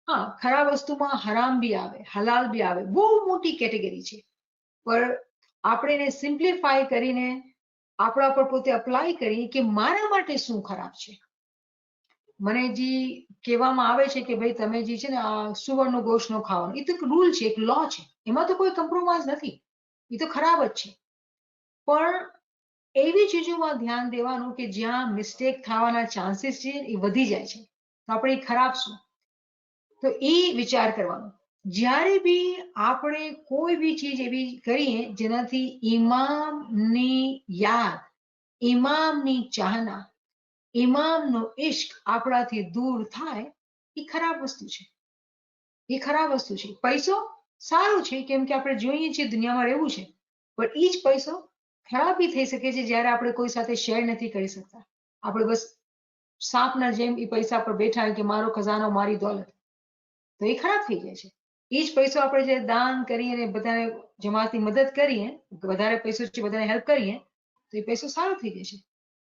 હા, ખરાબ વસ્તુમાં હરામ બી આવે, હલાલ બી આવે, બહુ મોટી કેટેગરી છે. પણ આપણે એને સિમ્પ્લિફાય કરીને આપણા પર પોતે અપ્લાય કરીએ કે મારા માટે શું ખરાબ છે. મને જે કહેવામાં આવે છે કે ભાઈ તમે જે છે ને આ સુવરનો ગોશ્ત ન ખાવાનો, એ તો એક રૂલ છે, એક લો છે, એમાં તો કોઈ કોમ્પ્રોમાઇઝ નથી, એ તો ખરાબ જ છે. પણ એવી ચીજોમાં ધ્યાન દેવાનું કે જ્યાં મિસ્ટેક થવાના ચાન્સીસ છે એ વધી જાય છે, તો આપણે ખરાબ શું, તો એ વિચાર કરવાનો. જ્યારે બી આપણે કોઈ બી ચીજ એવી કરીએ જેનાથી ઇમામની યાદ, ઇમામની ચાહના, ઇમામનો ઇશ્ક આપણાથી દૂર થાય, એ ખરાબ વસ્તુ છે. એ ખરાબ વસ્તુ છે. પૈસો સારું છે કેમ કે આપણે જોઈએ છીએ દુનિયામાં રહેવું છે, પણ એ જ પૈસો ખરાબ બી થઈ શકે છે જ્યારે આપણે કોઈ સાથે શેર નથી કરી શકતા. આપણે બસ સાપના જેમ એ પૈસા પર બેઠા કે મારો ખજાનો, મારી દોલત, તો એ ખરાબ થઈ જાય છે. એ જ પૈસો આપણે જે દાન કરીએ, બધાને જમાતની મદદ કરીએ, વધારે પૈસો છે બધાને હેલ્પ કરીએ, તો એ પૈસો સારો થઈ જાય છે.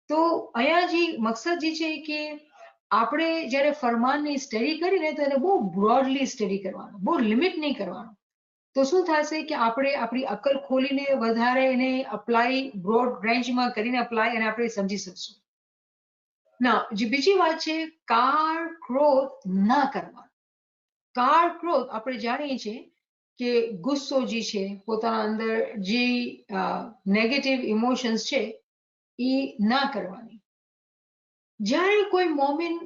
તો અહીંયા જે મકસદ જે છે કે આપણે જ્યારે ફરમાનની સ્ટડી કરીને તો એને બહુ બ્રોડલી સ્ટડી કરવાનું, બહુ લિમિટ નહીં કરવાનું. તો શું થશે કે આપણે આપણી અકલ ખોલીને વધારે એને અપ્લાય બ્રોડ રેન્જમાં કરીને અપ્લાય અને આપણે સમજી શકશું. ના, જે બીજી વાત છે, કાળ ક્રોધ ના કરવા. કાળ ક્રોધ આપણે જાણીએ છીએ કે ગુસ્સો જે છે, પોતાના અંદર જે નેગેટિવ ઇમોશન્સ છે એ ના કરવાની. જ્યારે કોઈ મોમિન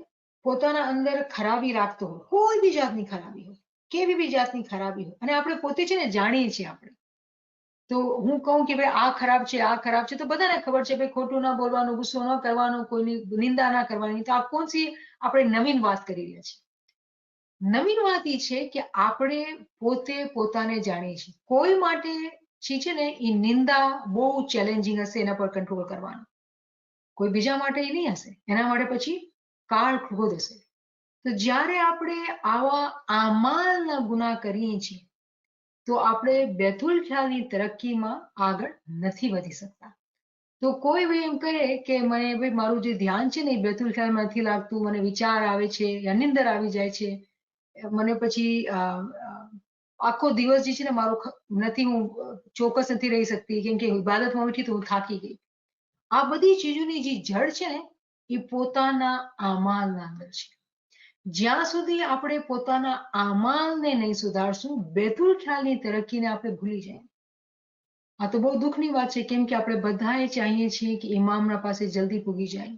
પોતાના અંદર ખરાબી રાખતો હોય, કોઈ બી જાતની ખરાબી હોય, કેવી બી જાતની ખરાબી હોય, અને આપણે પોતે છે ને જાણીએ છીએ આપણે, તો હું કહું કે ભાઈ આ ખરાબ છે, આ ખરાબ છે, તો બધાને ખબર છે ભાઈ ખોટું ના બોલવાનું, ગુસ્સો ન કરવાનો, કોઈની નિંદા ના કરવાની. તો આ કોણસી આપણે નવીન વાત કરી રહ્યા છીએ. નવીન વાત એ છે કે આપણે પોતે પોતાને જાણીએ છીએ. કોઈ માટે છે ને એ નિંદા બહુ ચેલેન્જિંગ હશે એના પર કંટ્રોલ કરવાનું, કોઈ બીજા માટે એ નહીં હશે. એના માટે પછી કાળ ક્રોધ હશે. તો જ્યારે આપણે આવા આમાલના ગુનાહ કરીએ છીએ તો આપણે બેતુલ ખ્યાલની તરક્કીમાં આગળ નથી વધી શકતા. તો કોઈ બી એમ કહે કે મને ભાઈ મારું જે ધ્યાન છે ને એ બેતુલ ખ્યાલમાં નથી લાગતું, મને વિચાર આવે છે યા નિંદર આવી જાય છે, મને પછી આખો દિવસ જે છે ને મારો નથી, હું ચોક્કસ નથી રહી શકતી કેમ કે ઇબાદતમાં ઉઠી તો હું થાકી ગઈ. આ બધી ચીજોની જે જડ છે ને એ પોતાના આમાલના અંદર છે. જ્યાં સુધી આપણે પોતાના આમાલને નહીં સુધારશું, બેતુલ ખ્યાલની તરક્કીને આપણે ભૂલી જાય. આ તો બહુ દુઃખની વાત છે કેમ કે આપણે બધાએ ચાહીએ છીએ કે ઇમામના પાસે જલ્દી પૂગી જાય.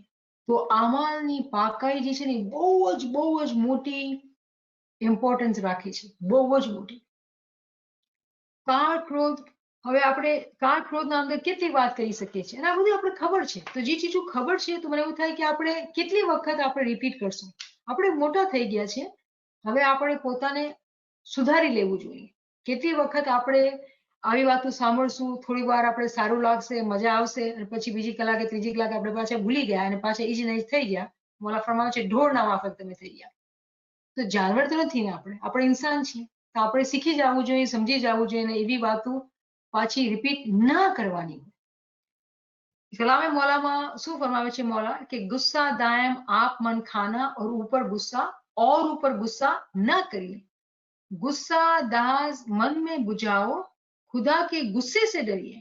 તો આમાલની પાકાઈ જે છે ને બહુ જ મોટી ઇમ્પોર્ટન્સ રાખે છે, બહુ જ મોટી. કાળ ક્રોધ, હવે આપણે કાળ ક્રોધના અંદર કેટલી વાત કરી શકીએ છીએ અને આ બધું આપણે ખબર છે. તો જે ચીજો ખબર છે તો મને એવું થાય કે આપણે કેટલી વખત આપણે રિપીટ કરશું. આપણે મોટા થઈ ગયા છે, હવે આપણે પોતાને સુધારી લેવું જોઈએ. કેટલી વખત આપણે આવી વાતો સાંભળશું, થોડી વાર આપણે સારું લાગશે, મજા આવશે અને પછી બીજી કલાકે ત્રીજી કલાકે આપણે પાછા ભૂલી ગયા અને પાછા ઈજ ને ઈજ થઈ ગયા. મોલા ફરમાવે છે ઢોરના માફક તમે થઈ ગયા. તો જાનવર તો નથી ને, આપણે ઇન્સાન છીએ. તો આપણે શીખી જવું જોઈએ, સમજી જવું જોઈએ અને એવી વાતો પાછી રિપીટ ના કરવાની. કલામે मौला શું ફરમાવે છે मौला કે गुस्सा दायम आप मन खाना और ऊपर गुस्सा न करिए, गुस्सा दाज मन में बुझाओ, खुदा के गुस्से से डरिए.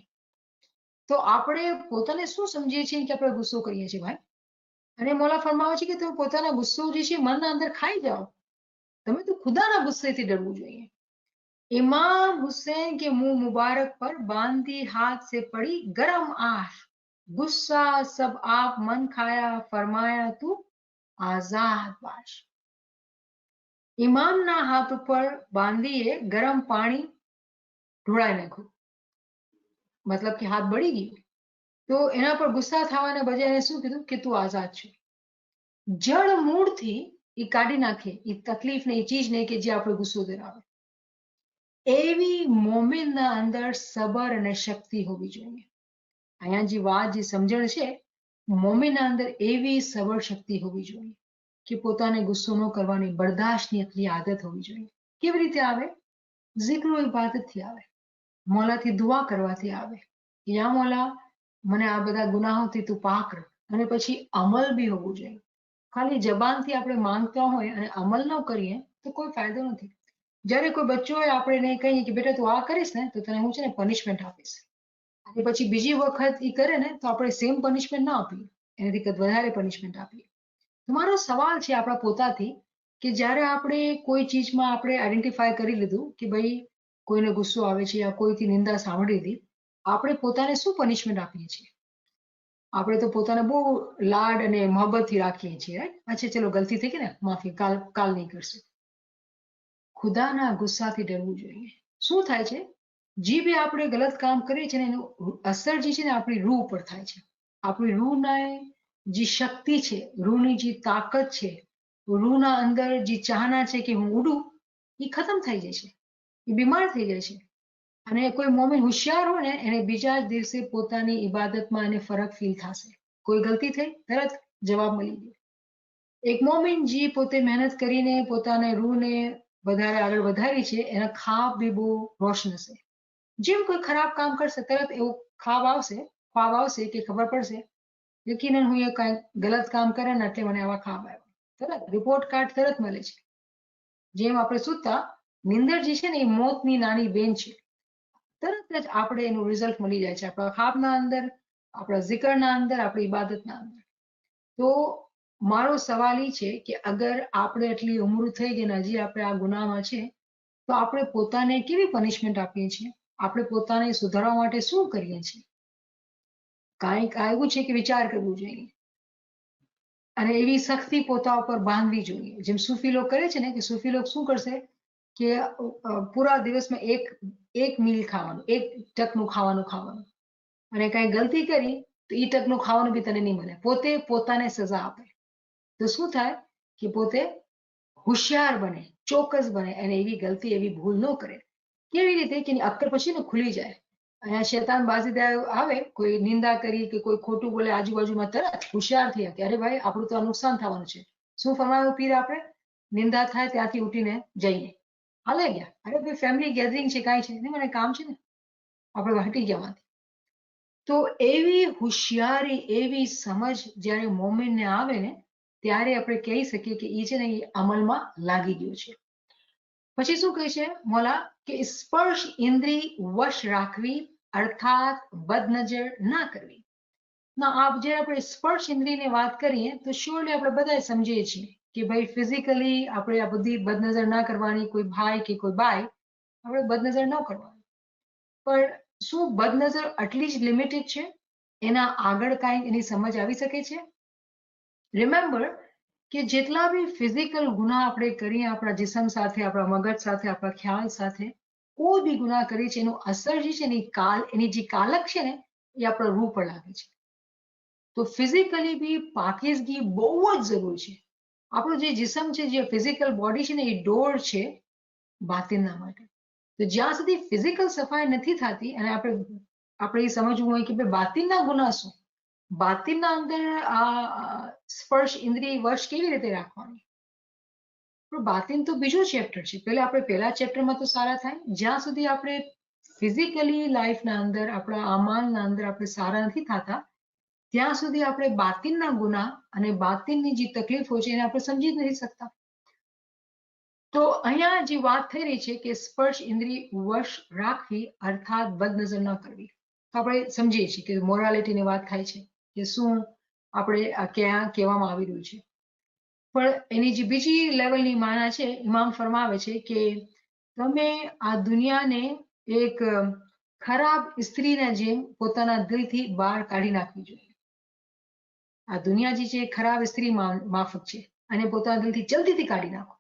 તો આપણે પોતાને શું સમજીએ છીએ કે આપણે ગુસ્સો કરીએ છીએ ભાઈ, અને મૌલા ફરમાવે છે કે તમે પોતાના ગુસ્સો જે છે મનના અંદર ખાઈ જાઓ. તમે તો ખુદાના ગુસ્सेથી डरવું જોઈએ. इमाम हुसैन के मुंह मुबारक पर बांधी हाथ से पड़ी गरम आग, गुस्सा सब आप मन खाया, फरमाया तू आजाद बाश. ઇમામના હાથ ઉપર બાંધીએ ગરમ પાણી ઢોળાઈ નાખ્યું, મતલબ કે હાથ બળી ગયું. તો એના પર ગુસ્સા થવાને બજાય શું કીધું કે તું આઝાદ છે. જળ મૂળથી એ કાઢી નાખે એ તકલીફ ને એ ચીજ ને કે જે આપણે ગુસ્સો ધરાવે. એવી મોમિનના અંદર સબર અને શક્તિ હોવી જોઈએ. અહીંયા જે વાત જે સમજણ છે, મોમિનના અંદર એવી સબર શક્તિ હોવી જોઈએ કે પોતાને ગુસ્સો ન કરવાની બરદાશ્તની એટલી આદત હોવી જોઈએ. કેવી રીતે આવે? ઝિક્ર ઇબાદતથી આવે, મોલાથી દુઆ કરવાથી આવે. યા મોલા મને આ બધા ગુનાહોથી તું પાક રાખ. અને પછી અમલ બી હોવું જોઈએ. ખાલી જબાનથી આપણે માંગતા હોય અને અમલ ન કરીએ તો કોઈ ફાયદો નથી. જ્યારે કોઈ બચ્ચો હોય આપણે એને કહીએ કે બેટા તું આ કરીશ ને તો તને હું છે ને પનિશમેન્ટ આપીશ, અને પછી બીજી વખત એ કરે ને તો આપણે સેમ પનિશમેન્ટ ના આપીએ, એનાથી વધારે પનિશમેન્ટ આપીએ. તમારો સવાલ છે આપણા પોતાથી કે જ્યારે આપણે કોઈ ચીજમાં આપણે આઈડેન્ટિફાય કરી લીધું કે ભાઈ કોઈને ગુસ્સો આવે છે યા કોઈથી નિંદા સાંભળી લીધી, આપણે પોતાને શું પનિશમેન્ટ આપીએ છીએ? આપણે તો પોતાને બહુ લાડ અને મોહબ્બતથી રાખીએ છીએ, રાઈટ? અચ્છા ચલો ગલતી થઈ ગઈ ને, માફી, કાલ નહીં કરશે. ખુદાના ગુસ્સાથી ડરવું જોઈએ. શું થાય છે? જે બી આપણે ગલત કામ કરીએ છીએ ને એનું અસર જે છે ને આપણી રૂહ ઉપર થાય છે. આપણી રૂહના જે શક્તિ છે, રૂહની જે તાકાત છે, રૂહના અંદર જે ચાહના છે કે હું ઉડું, એ ખતમ થઈ જાય છે, એ બીમાર થઈ જાય છે. અને કોઈ મોમિન હોશિયાર હોય ને એને બીજા જ દિવસે પોતાની ઇબાદતમાં એને ફરક ફીલ થશે. કોઈ ગલતી થઈ તરત જવાબ મળી ગયો. એક મોમિન જે પોતે મહેનત કરીને પોતાને રૂહને વધારે આગળ વધારી છે, એના ખ્વાબ બી બહુ રોશન હશે. જેમ કોઈ ખરાબ કામ કરશે તરત એવું ખ્વાબ આવશે કે ખબર પડશે યકીનન હું એ કઈ ગલત કામ કરે ને એટલે મને આવા ખ્વાબ આવ્યા, તરત રિપોર્ટ કાર્ડ તરત મળે છે. જેમ આપણે સૂતા નિંદર જે છે ને એ મોતની નાની બેન છે, તરત જ આપણે એનું રિઝલ્ટ મળી જાય છે આપણા ખ્વાબના અંદર, આપણા zikરના અંદર, આપણી ઇબાદતના અંદર. તો મારો સવાલ એ છે કે અગર આપણે એટલી ઉંમર થઈ ગઈ ને હજી આપણે આ ગુનામાં છે તો આપણે પોતાને કેવી પનિશમેન્ટ આપીએ છીએ? આપણે પોતાને સુધારવા માટે શું કરીએ છીએ? કાંઈક આવ્યું છે કે વિચાર કરવું જોઈએ અને એવી સખ્તી પોતા ઉપર બાંધવી જોઈએ. જેમ સૂફી લોક કરે છે ને કે સૂફી લોક શું કરશે કે પૂરા દિવસમાં એક મીલ ખાવાનું, એક ટકનું ખાવાનું, અને કઈ ગલતી કરી તો એ ટકનું ખાવાનું બી તને નહીં મળે. પોતે પોતાને સજા આપે. તો શું થાય કે પોતે હોશિયાર બને, ચોક્કસ બને અને એવી ગલતી એવી ભૂલ ન કરે. કેવી રીતે કે અક્કર પછી ને ખુલી જાય. અહીંયા શેતાન બાજીદાર આવે, કોઈ નિંદા કરી કે કોઈ ખોટું બોલે આજુબાજુમાં, તરત હોશિયાર થઈ કે અરે ભાઈ આપણું તો નુકસાન થવાનું છે. શું ફરમાયું પીર? આપણે નિંદા થાય ત્યાંથી ઉઠીને જઈએ, હાલે ગયા, અરે ભાઈ ફેમિલી ગેધરિંગ છે, કાંઈ છે ને, મને કામ છે ને, આપણે હટી ગયા. તો એવી હોશિયારી, એવી સમજ જ્યારે મોમેન્ટને આવે ને ત્યારે આપણે કહી શકીએ કે એ છે ને એ અમલમાં લાગી ગયો છે. પછી શું કહે છે મોલા કે સ્પર્શ ઇન્દ્રિય વશ રાખવી અર્થાત બદનજર ના કરવી. ના આપ જે આપણે સ્પર્શ ઇન્દ્રિયની વાત કરીએ તો શ્યોરલી આપણે બધા સમજીએ છીએ કે ભાઈ ફિઝિકલી આપણે આ બધી બદનજર ના કરવાની, કોઈ ભાઈ કે કોઈ બાઈ આપણે બદનજર ન કરવાની. પણ શું બદનજર આટલી જ લિમિટેડ છે? એના આગળ કાંઈ એની સમજ આવી શકે છે? રિમેમ્બર કે જેટલા બી ફિઝિકલ ગુના આપણે કરીએ આપણા જિસ્મ સાથે, આપણા મગજ સાથે, આપણા ખ્યાલ સાથે, કોઈ બી ગુના કરીએ છે એનું અસર જે છે એની જે કાલક છે ને એ આપણા રૂહ પર લાગે છે. તો ફિઝિકલી બી પાકીઝગી બહુ જ જરૂરી છે. આપણું જે જિસ્મ છે, જે ફિઝિકલ બોડી છે ને એ ડોર છે બાતિનના માટે. તો જ્યાં સુધી ફિઝિકલ સફાઈ નથી થતી અને આપણે એ સમજવું હોય કે ભાઈ બાતિનના ગુના શું, બાતિનના અંદર આ સ્પર્શ ઇન્દ્રિય વશ કેવી રીતે રાખવાની? પણ બાતિન તો બીજું ચેપ્ટર છે. આપણે પહેલા ચેપ્ટરમાં તો સારા થાય. જ્યાં સુધી આપણે ફિઝિકલી લાઈફના અંદર, આપણા અમાલના અંદર આપણે સારા નથી થતા ત્યાં સુધી આપણે બાતિનના ગુના અને બાતિનની જે તકલીફો છે એને આપણે સમજી જ નથી શકતા. તો અહીંયા જે વાત થઈ રહી છે કે સ્પર્શ ઇન્દ્રિય વશ રાખવી અર્થાત બદનજર ન કરવી. તો આપણે સમજીએ છીએ કે મોરાલિટીની વાત થાય છે કે શું આપણે ક્યાં કહેવામાં આવી રહ્યું છે. પણ એની જે બીજી લેવલની માના છે, ઇમામ ફરમાવે છે કે તમે આ દુનિયાને એક ખરાબ સ્ત્રીના જેમ પોતાના દિલથી બહાર કાઢી નાખવી જોઈએ. આ દુનિયા જે છે ખરાબ સ્ત્રી માફક છે અને પોતાના દિલથી જલ્દીથી કાઢી નાખો.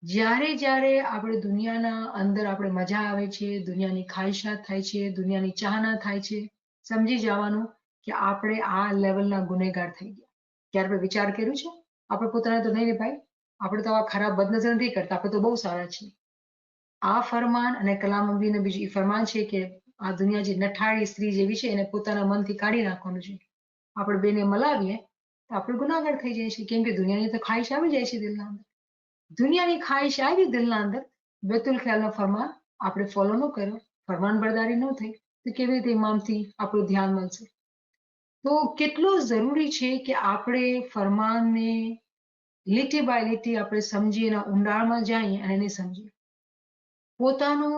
જ્યારે જ્યારે આપણે દુનિયાના અંદર આપણે મજા આવે છે, દુનિયાની ખ્વાહિશાત થાય છે, દુનિયાની ચાહના થાય છે, સમજી જવાનું કે આપણે આ લેવલના ગુનેગાર થઈ ગયા. ત્યારે આપણે વિચાર કર્યું છે આપણે પોતાને તો નહીં ભાઈ, આપણે તો આવા ખરાબ બદનજર નથી કરતા, આપણે તો બહુ સારા છીએ. આ ફરમાન અને કલામંદીને બીજું ફરમાન છે કે આ દુનિયા જે નઠાળી સ્ત્રી જેવી છે એને પોતાના મનથી કાઢી નાખવાનું છે. આપણે બેને મલાવીએ તો આપણે ગુનાગાર થઈ જાય છે, કેમ કે દુનિયાની તો ખ્વાહિશ આવી જાય છે દિલના અંદર. દુનિયાની ખ્વાહિશ આવી દિલના અંદર, બેતુલ ખ્યાલનો ફરમાન આપણે ફોલો ન કર્યો, ફરમાન બરદારી ન થઈ, તો કેવી રીતે ઇમામથી આપણું ધ્યાન મળશે? તો કેટલું જરૂરી છે કે આપણે ફરમાનને લીટી બાય લીટી આપણે સમજીએ, એના ઊંડાણમાં જઈએ અને એને સમજીએ. પોતાનો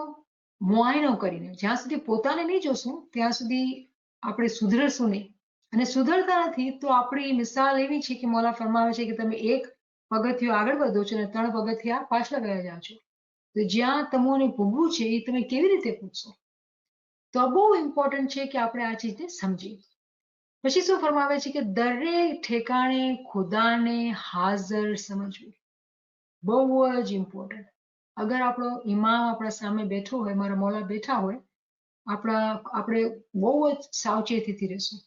મુઆયનો કરીને જ્યાં સુધી પોતાને નહીં જોશું ત્યાં સુધી આપણે સુધરશું નહીં. અને સુધરતા નથી તો આપણી મિસાલ એવી છે કે મૌલા ફરમાવે છે કે તમે એક પગથિયું આગળ વધો છો અને 3 પગથિયા પાછળ ગયા જાઓ છો. તો જ્યાં તમને પૂગવું છે એ તમે કેવી રીતે પૂગશો? તો આ બહુ ઇમ્પોર્ટન્ટ છે કે આપણે આ ચીજને સમજીએ. પછી શું ફરમાવે છે કે દરેક ઠેકાણે ખુદાને હાજર સમજવું બહુ જ ઇમ્પોર્ટન્ટ. અગર આપણો ઇમામ આપણા સામે બેઠો હોય, મારા મૌલા બેઠા હોય, આપણે બહુ જ સાવચેતીથી રહેશું.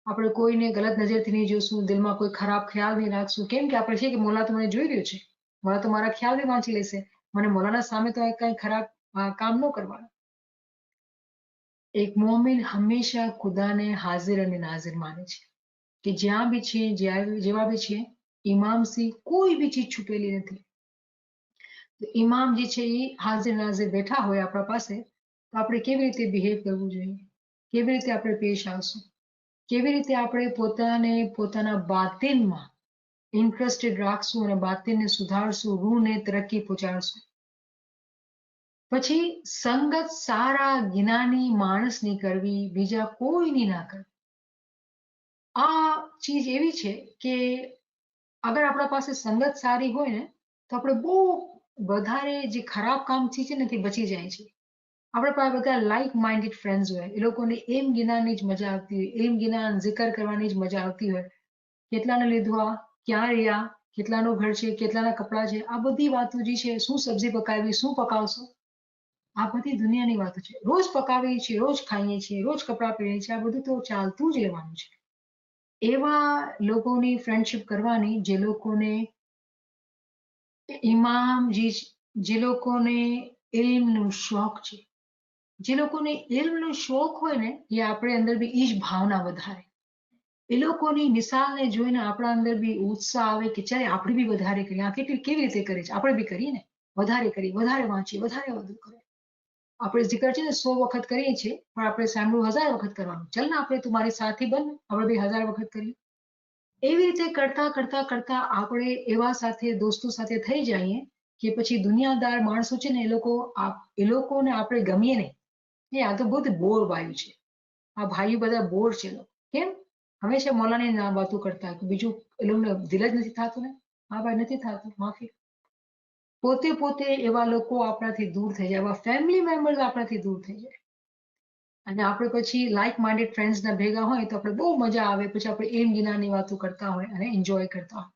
આપણે કોઈને ગલત નજરથી નહીં જોશું, દિલમાં કોઈ ખરાબ ખ્યાલ નહીં રાખશું. કેમ કે આપણે છે કે મૌલા તો મને જોઈ રહ્યો છે, મૌલા તો મારા ખ્યાલ બી વાંચી લેશે, મને મૌલાના સામે તો કઈ ખરાબ કામ ન કરવાનું. એક મોમિન હંમેશા ખુદાને હાજર અને નાઝિર માને છે કે જ્યાં બી છે, જેવા બી છે, ઇમામથી કોઈ બી ચીજ છુપેલી નથી. તો ઇમામ જે છે એ હાજર નાઝિર બેઠા હોય આપણા પાસે, તો આપણે કેવી રીતે બિહેવ કરવું જોઈએ, કેવી રીતે આપણે પેશ આવશું, કેવી રીતે આપણે પોતાને પોતાના બાતિનમાં ઇન્ટરેસ્ટેડ રાખશું અને બાતિનને સુધારશું, રૂહને તરક્કી પહોંચાડશું. પછી સંગત સારા જ્ઞાની માણસની કરવી, બીજા કોઈની ના કરવી. આ ચીજ એવી છે કે અગર આપણા પાસે સંગત સારી હોય ને તો આપણે બહુ વધારે જે ખરાબ કામથી છે ને તે બચી જાય છે. આપણે પાસે બધા લાઇક માઇન્ડેડ ફ્રેન્ડ્સ હોય, એ લોકોને એમ જ્ઞાનની જ મજા આવતી હોય, એમ જ્ઞાન જિકર કરવાની જ મજા આવતી હોય. કેટલાને લીધવા, ક્યાં રહ્યા, કેટલાનું ઘર છે, કેટલાના કપડાં છે, આ બધી વાતો જે છે, શું સબ્જી પકાવી, શું પકાવશો, આ બધી દુનિયાની વાતો છે. રોજ પકાવીએ છીએ, રોજ ખાઈએ છીએ, રોજ કપડાં પહેરીએ છીએ, આ બધું તો ચાલતું જ રહેવાનું છે. એવા લોકોની ફ્રેન્ડશિપ કરવાની જે લોકોને ઇમામ, જે લોકોને ઇલ્મનો શોખ છે, જે લોકોને ઇલ્મનો શોખ હોય ને એ આપણે અંદર બી એ જ ભાવના વધારે. એ લોકોની મિસાલને જોઈને આપણા અંદર બી ઉત્સાહ આવે કે ચાલે આપણે બી વધારે કરીએ. આ કેવી રીતે કરે છે, આપણે બી કરીએ ને, વધારે કરીએ, વધારે વાંચીએ, વધારે વધુ કરીએ. આપણે zikr છે ને 100 વખત કરીએ છીએ, પણ આપણે સાંભળ્યું 1000 વખત કરવાનું. ચલ ને આપણે તું મારી સાથી બન, આપણે બે 1000 વખત કરીએ. એવી રીતે કરતા કરતા કરતા આપણે એવા સાથે દોસ્તો સાથે થઈ જઈએ કે પછી દુનિયાદાર માણસો છે ને એ લોકોને આપણે ગમીએ નહીં. આ તો બહુ બોર વાયુ છે, આ ભાઈઓ બધા બોર છે. કેમ? હંમેશા મૌલાની ના વાતો કરતા, બીજું એ લોકોને દિલ જ નથી થતું ને. હા ભાઈ, નથી થતું, માફી. પોતે એવા લોકો આપણાથી દૂર થઈ જાય, એવા ફેમિલી મેમ્બર્સ આપણાથી દૂર થઈ જાય. અને આપણે પછી લાઇક માઇન્ડેડ ફ્રેન્ડ્સના ભેગા હોય તો આપણે બહુ મજા આવે, પછી આપણે એમ ગિનાની વાતો કરતા હોય અને એન્જોય કરતા હોય.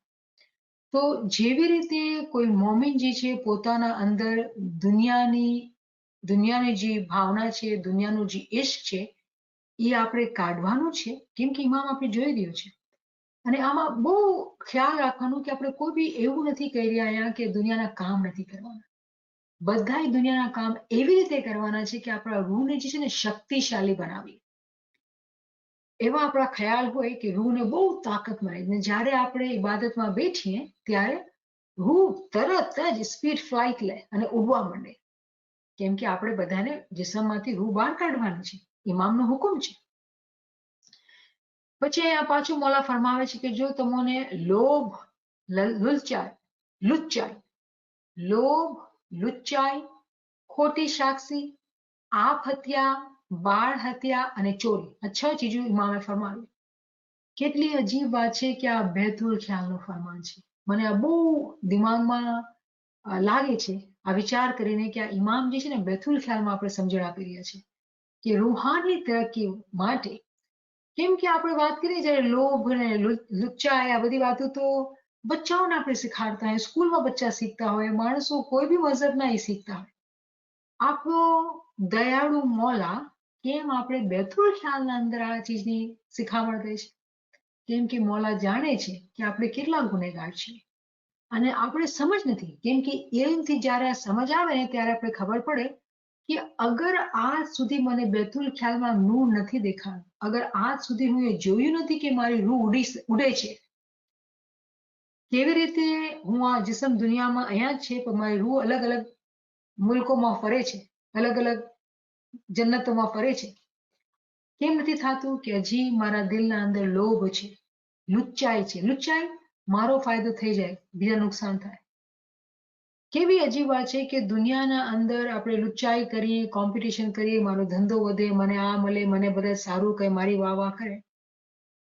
તો જેવી રીતે કોઈ મોમિન જે છે પોતાના અંદર દુનિયાની જે ભાવના છે, દુનિયાનું જે ઇશ્ક છે એ આપણે કાઢવાનું છે. કેમ કે ઇમામ આપણે જોઈ રહ્યો છે. અને આમાં બહુ ખ્યાલ રાખવાનું કે આપણે કોઈ બી એવું નથી કહી રહ્યા અહીંયા કે દુનિયાના કામ નથી કરવાના. બધાય દુનિયાના કામ એવી રીતે કરવાના છે કે આપણા રૂહને જે છે ને શક્તિશાળી બનાવીએ. એવા આપણા ખ્યાલ હોય કે રૂહને બહુ તાકાત મળે. અને જ્યારે આપણે ઇબાદતમાં બેઠીએ ત્યારે રૂહ તરત જ સ્પીડ ફ્લાઇટ લે અને ઉડવા માંડે. કેમ કે આપણે બધાને જિસ્મમાંથી રૂહ બહાર કાઢવાની છે, ઇમામનો હુકમ છે. પછી અહીંયા પાછું મોલા ફરમાવે છે કે જો તમને લોભ, લુચ્ચાઈ, ખોટી સાક્ષી, આપ હત્યા, બાળ હત્યા અને ચોરી, આ 6 ચીજો ઇમામે ફરમાવી. કેટલી અજીબ વાત છે કે આ બેતુલ ખ્યાલનું ફરમાન છે. મને આ બહુ દિમાગમાં લાગે છે આ વિચાર કરીને કે આ ઇમામ જે છે ને બેતુલ ખ્યાલમાં આપણે સમજણ આપી રહ્યા છે કે રૂહાની તરક્કી માટે. કેમ કે આપણે વાત કરીએ જ્યારે લોભ અને લુચ્ચાઈ, આ બધી વાતો તો બચ્ચાઓને આપણે શીખાડતા હોય, સ્કૂલમાં બચ્ચા શીખતા હોય, માણસો કોઈ બી મઝહબના એ શીખતા હોય. આપણો દયાળુ મોલા કેમ આપણે બેતુલ ખ્યાલના અંદર આ ચીજની શિખામણ દે છે? કેમ કે મોલા જાણે છે કે આપણે કેટલા ગુનેગાર છીએ અને આપણે સમજ નથી. કેમ કે એમથી જ્યારે આ સમજ આવે ને ત્યારે આપણે ખબર પડે કે અગર આજ સુધી મને બેતુલ ખ્યાલમાં નૂર નથી દેખાયું, અગર આજ સુધી હું એ જોયું નથી કે મારી રૂહ ઉડે છે, કેવી રીતે હું આ જિસ્મ દુનિયામાં અહીંયા જ છે પણ મારી રૂહ અલગ અલગ મુલ્કોમાં ફરે છે, અલગ અલગ જન્નતોમાં ફરે છે. કેમ નથી થતું? કે હજી મારા દિલના અંદર લોભ છે, લુચ્ચાઈ છે. લુચ્ચાઈ મારો ફાયદો થઈ જાય, બીજા નુકસાન થાય. કેવી અજીબ વાત છે કે દુનિયાના અંદર આપણે લુચ્ચાઈ કરીએ, કોમ્પિટિશન કરીએ, મારો ધંધો વધે, મને આ મળે, મને બધા સારું કહે, મારી વાહ કરે.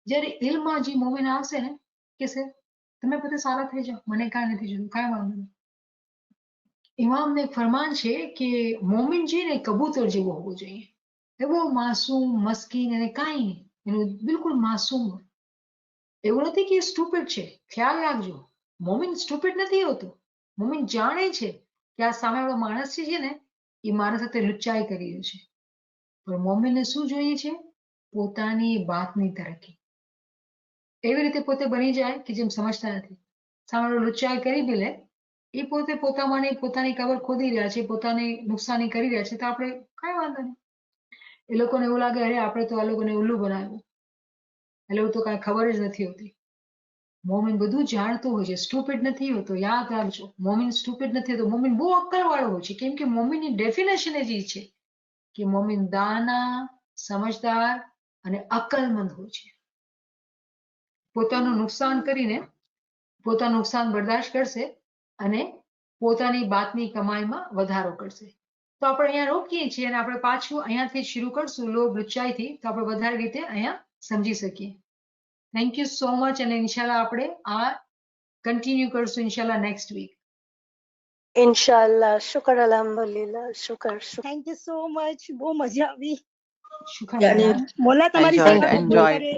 જ્યારે ઇલ્મમાં જે મોમિન આવશે ને કે છે તમે બધા સારા થઈ જાઓ, મને કાંઈ નથી જોયું, કાંઈ વાંધો નહીં. ઇમામને ફરમાન છે કે મોમિન છે ને કબૂતર જેવો હોવો જોઈએ. એવો માસૂમ, મસ્કીન અને કાંઈ નહીં, એનું બિલકુલ માસૂમ હોય. એવું નથી કે સ્ટુપિડ છે. ખ્યાલ રાખજો, મોમિન સ્ટુપિડ નથી હોતું. મોમિન જાણે છે કે આ સામેવાળો માણસ છે ને એ મારા સાથે લુચ્ચાઈ કરી રહ્યો છે. પણ મોમિનને શું જોઈએ છે? પોતાની બાતની તરક્કી. એવી રીતે પોતે બની જાય કે જેમ સમજતા નથી. સામેવાળો લુચ્ચાઈ કરી બી લે, એ પોતે પોતાની કબર ખોદી રહ્યા છે, પોતાની નુકસાની કરી રહ્યા છે, તો આપણે કાંઈ વાંધો નહીં. એ લોકોને એવું લાગે અરે આપણે તો આ લોકોને ઉલ્લુ બનાવ્યું, એ લોકો તો કાંઈ ખબર જ નથી હોતી. મોમિન બધું જાણતો હોય છે, સ્ટુપિડ નથી હોતો. યાદ રાખજો, મોમિન સ્ટુપિડ નથી હોતો. મોમિન બહુ અક્કલવાળો હોય છે. કેમ કે મોમિનની ડેફિનેશન જ એ છે કે મોમિન દાના, સમજદાર અને અક્કલમંદ હોય છે. પોતાનું નુકસાન કરીને પોતાનું નુકસાન બરદાશ્ત કરશે અને પોતાની બાતની કમાઈમાં વધારો કરશે. તો આપણે અહીંયા રોકીએ છીએ અને આપણે પાછું અહીંયાથી શરૂ કરશું લોભ લુચ્ચાઈથી, તો આપણે વધારે રીતે અહીંયા સમજી શકીએ. Thank you so much. અને ઇન્શાલ્લાહ આપણે આ કન્ટિન્યુ કરશું ઇન્શાલ્લાહ નેક્સ્ટ વીક. ઇન્શાલ્લાહ. શુક્ર, અલ્હમ્દુલિલ્લાહ. શુક્ર. Thank you so much. બહુ મજા આવી. શુક્રિયા. મોલા તમારી enjoyed સેવા enjoyed કરે.